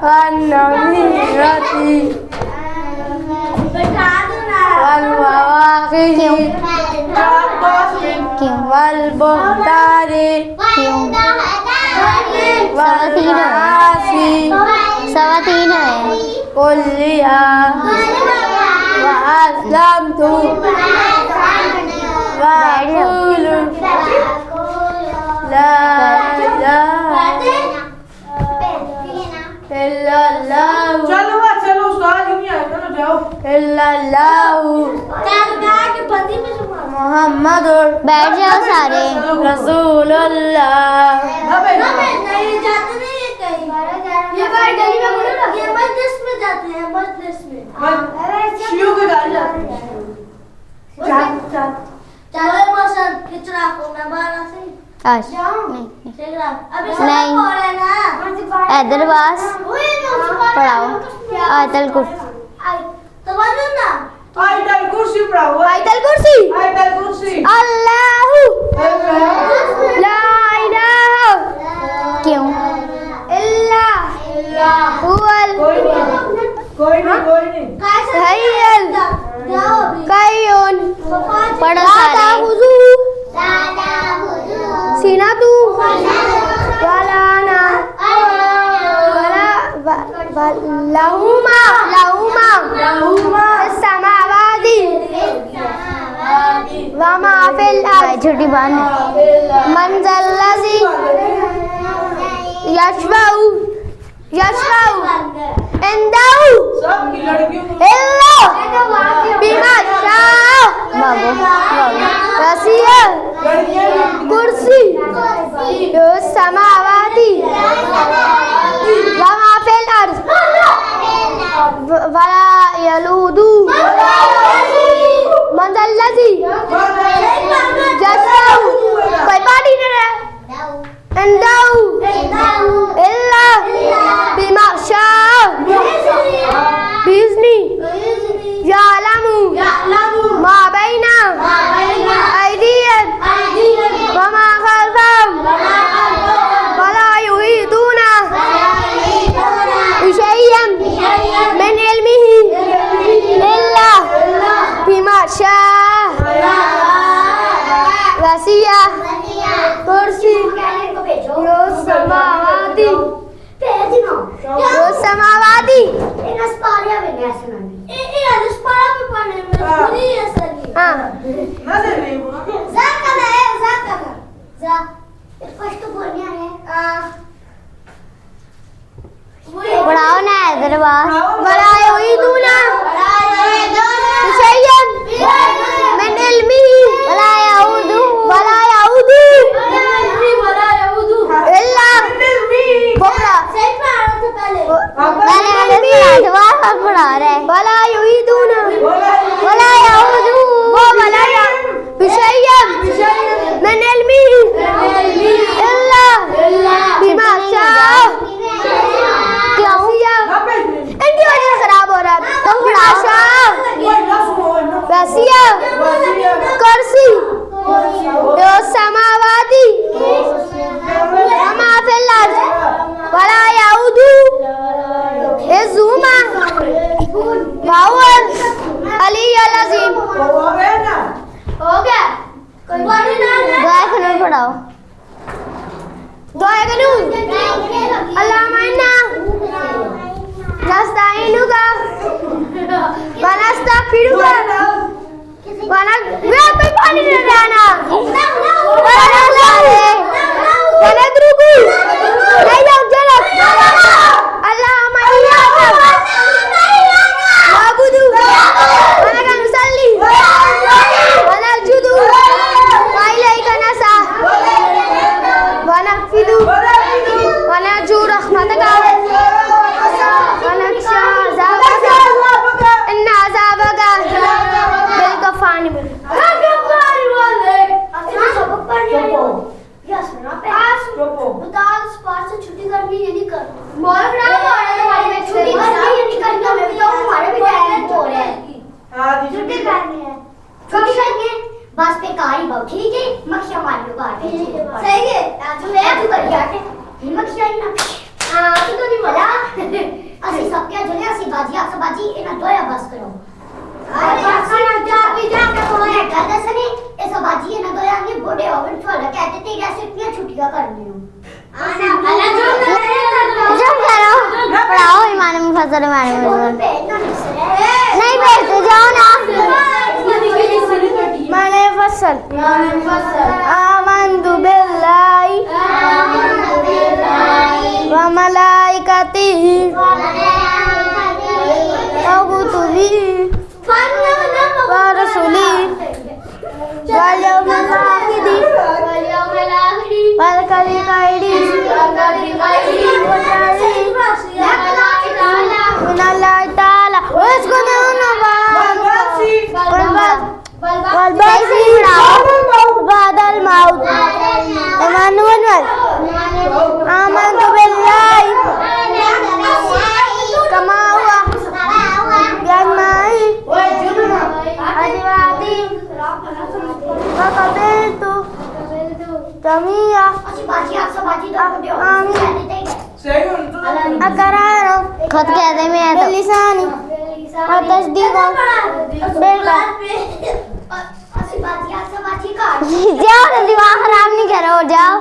वन नमीरति वल मवाक़िअ वल बुहतानि वल मआसी सवा तीन है कुल्लिहा व अस्लमतु व अक़ूलु ला इलाहा इल्लल्लाहु चलो उस्ताद ही नहीं आए, चलो जाओ। इल्लल्लाहु मुहम्मदुर बैठ जाओ सारे रसूलुल्लाह। नहीं जाते नहीं ये कहीं ये बार गली में बोलो ना ये मजलिस में जाते हैं मजलिस में शियों की गाड़ी जाती है। चलो मौसम किचरा को मैं बाहर से आज नहीं अभी नहीं। हो रहा है ना इधर बास पढ़ाओ आयतल कुर्सी तो बोलो ना आयतल कुर्सी पढ़ाओ। आयतल कुर्सी आयतल कुर्सी अल्लाहु ला इलाहा क्यों इल्ला हुवल कोई नहीं छुट्टी बांध मंजल्लजी यशवाऊ यशवाऊ इंदाऊ सबकी लड़कियों को इल्ला बीमा शाह बाबू रसिया कुर्सी समावादी वमा फिल अर्ज़ वला यलूदू मंजल्लजी यशवाऊ कोई पार्टी नहीं है इंदाऊ इल्ला बीमा शाह बिज़नी यालमू मा बैना ऐदियन वमा खल्फहम वला युहीतूना बिशैइन मिन इल्मिही इल्ला बिमा शाह वसिया कुर्सी समावादी हाँ नजर नहीं पढ़ाओ ना इधर बात वला युहीतूना बिशैइन मिन इल्मिही वला यऊदू इल्ला बोला पढ़ा रहे वला युहीतूना वला यऊदू बिशैइन मिन इल्मिही इल्ला बिमा शाह क्यों इनकी वजह से खराब हो रहा है तो बड़ा शाह वसिया कुर्सी यो समावादी वमा फिल अर्ज़ वला यऊदू इज़्ज़ुहुमा वहुवल अलियुल अज़ीम हो गया दुआ कानून पढ़ाओ दुआ कानून अल्लाहुम्मा इन्ना नस्तईनुका व नस्तगफिरुका पानी नहीं आना अल्लाहुम्मा इय्याका नअबुदु व इय्याका नुसल्ली व नस्जुदु व इलैका नसअ व नहफिदु व नरजू रहमतका व नख्शा अज़ाबका इन्ना अज़ाबका बिलगफ़ार छुट्टी करनी है नहीं कर छुट्टी करनी है नहीं करनी हमारे भी टैलेंट हो रहा है छुट्टी करनी है बस पे कारी बहु ठीक है मक्खियां मार लो काटे सही है तू कर यार मक्खियां ना हां तू तो नहीं बोला असि सब क्या जुले असि बाजी आप सब बाजी इना दोया बस करो अरे खाना जा भी जा के तो है कहते सनी ये सब बाजी इना दोया ने बड़े ओवन थोड़ा कहते थे ऐसे इतनी छुट्टियां करनी हो जब करो पढ़ाओ इमाम मुफस्सिर नहीं भेजते जाओ ना माने फसल आमन्तु बिल्लाहि व मलाइकतिही व कुतुबिही व रुसुलिही वल यौमिल आखिरि वल कलिमाइरि मिनल्लाहि ताला उसको बादल माउत इमानुअल आमन्तु बिल्लाहि कमा हुआ जन्माई अदिवादी वकबिलतु जमिया आमीन अकरारो खुद कहते में है तो लिसानी और तस्दीको बिल्ला जाओ ना दिमाग खराब नहीं करो जाओ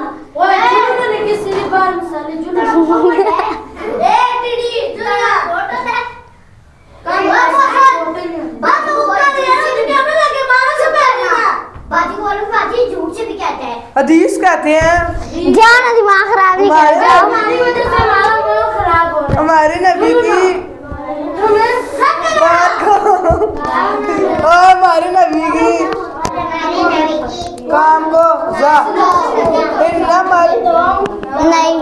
बाजी को मौलवी बाजी झूठ से भी कहता है। हदीस कहते हैं। जाओ ना, दिमाग खराब नहीं कर जाओ। हमारी वजह से हमारा मूड खराब हो रहा है। हमारे नबी की बात को और हमारे नबी की काम को नहीं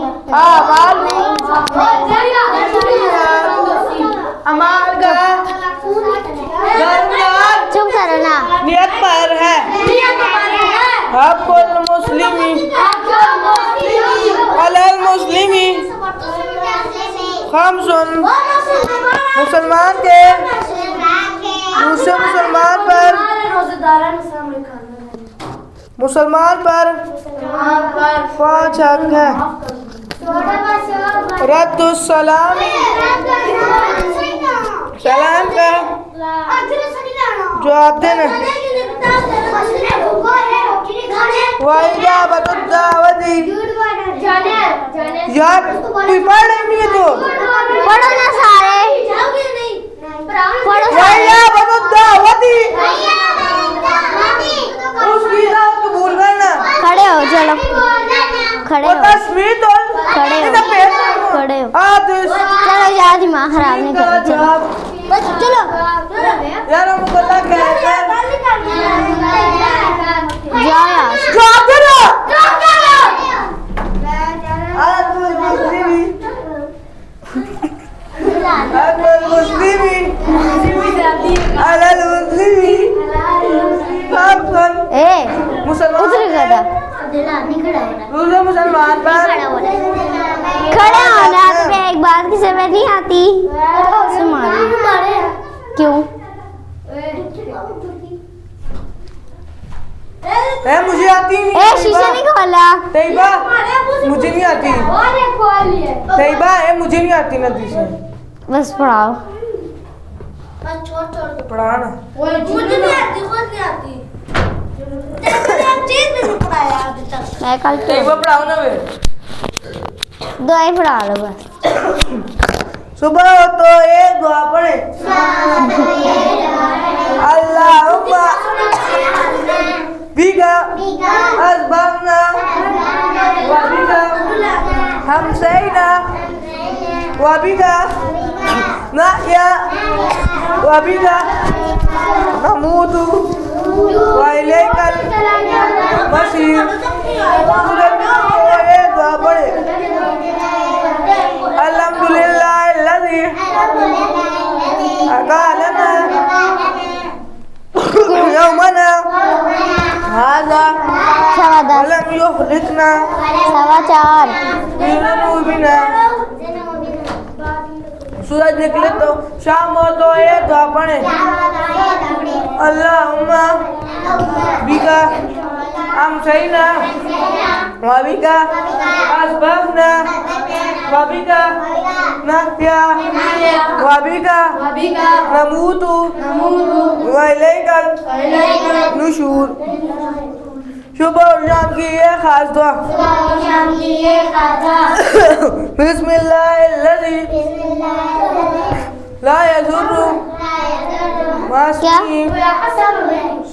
अमाल का चुप करो ना। नियत पर है हक़्क़ुल मुस्लिमी अलल मुस्लिमी खम्सुन मुसलमान के दूसरे मुसलमान पर 5 हक है। रद्दुस्सलाम सलाम का जवाब देना। वाइजाबतुद्दावती यार कोई पढ़ नहीं है तो पढ़ो ना सारे, पढ़ो सारे। वाइजाबतुद्दावती उसकी दावत कबूल करना। खड़े हो, चलो खड़े वो हो, तस्मीत और खड़े हो, खड़े हो। आदिस चलो यार, दिमाग खराब नहीं करो, चलो बस चलो। यार हमको अल्लाह कहते हैं जाओ यार। जवाब दे दो। अल मुस्लिमी अलल मुस्लिमी ए उधर गधा, दूसरे मुसलमान पर खड़े होना। तुम्हें एक बात की समझ नहीं आती? मारो। क्यों? मुझे आती नहीं। शीशा नहीं खोला। तैयबा मुझे नहीं आती। तैयबा मुझे नहीं आती ना से। बस पढ़ाओ। पढ़ा ना। मुझे नहीं आती, खुद नहीं आती। एक चीज भी नहीं पढ़ाया अभी तक। मैं कल तो तैयबा पढ़ाओ ना वे। 2 ही पढ़ा लो बस। सुबह हो तो एक दुआ पढ़े। अल्लाहुम्मा बिका अस्बहना व बिका हमसैना व बिका नहया व बिका नमूतु व इलैकल मसीर। ये दुआ पढ़े। अल्हम्दुलिल्लाहिल्लज़ी अकालना यौमना हाज़ा वलम युहलिकना 4:15। बिज़ुनूबिना। सूरज निकले तो शाम हो तो ये दुआ पढ़े। अल्लाहुम्मा बिका अमसैना व बिका अस्बहना व बिका नहया व बिका नमूतु व इलैकल नुशूर। सुबह और शाम की ये खास दुआ। बिस्मिल्लाहिल्लज़ी ला यज़ुर्रु मास्मी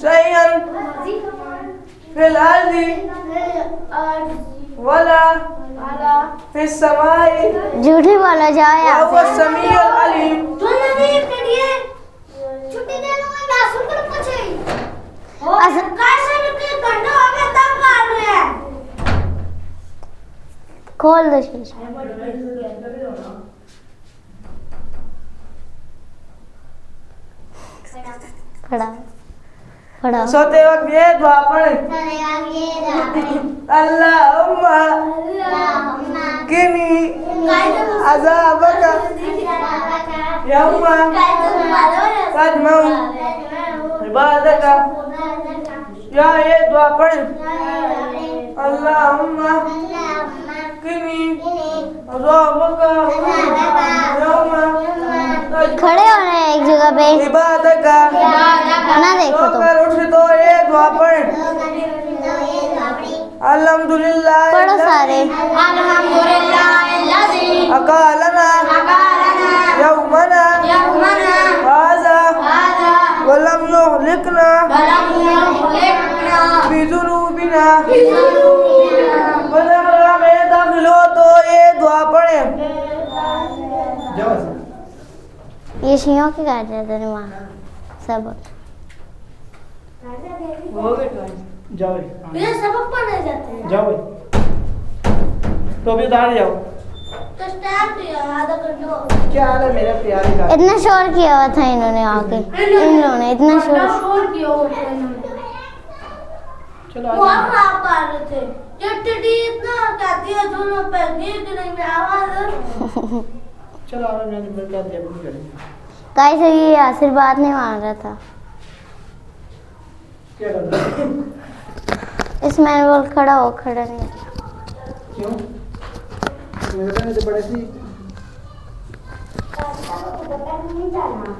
शैअन फिल अर्ज़ि वला फिस समाई झूठी बोलो, जाओ यार। वहुवा समीउल अलीम। छुट्टी दे लो ना, सुन कर पूछे। कैसे निकले घंटे हो गए तब कर रहे हैं। खोल दो शीशा। खड़ा खड़ा। सोते वक्त ये दुआ पढ़े। अल्लाहुम्मा किनी अज़ाबका यौमा तजमउ इबादका। या ये दुआ पढ़े। अल्लाहुम्मा किनी अज़ाबका यौमा खड़े होना है एक जगह पे, इबादका। ना देखो तो। सोकर उठ तो ये दुआ पढ़े। अल्हम्दुलिल्लाह पढ़ो सारे। अकालना यौमना हाज़ा वलम युहलिकना बिजुनूबिना बदखला में दाखिल हो तो ये दुआ पढ़े। ये शियों की कर रहे थे वहाँ सब। हो गए जाओ ये सबक पढ़ने जाते हैं जाओ तो अभी उतार जाओ। तो स्टार्ट किया आधा घंटा क्या हाल है मेरे प्यारे का? इतना शोर किया हुआ था इन्होंने आके, इन लोगों ने इतना शोर। शोर किया होता है चलो वो आ खराब कर रहे थे ये टिड्डी इतना कहती है दोनों पे गिर नहीं में आवाज चलो आ मैंने मिलकर दिया नहीं करेंगे। गाइस ये आशीर्वाद नहीं मांग रहा था, क्या करना है? इसमें बोल खड़ा हो, खड़ा नहीं। क्यों मेरे को नहीं तो बड़े सी नहीं जाना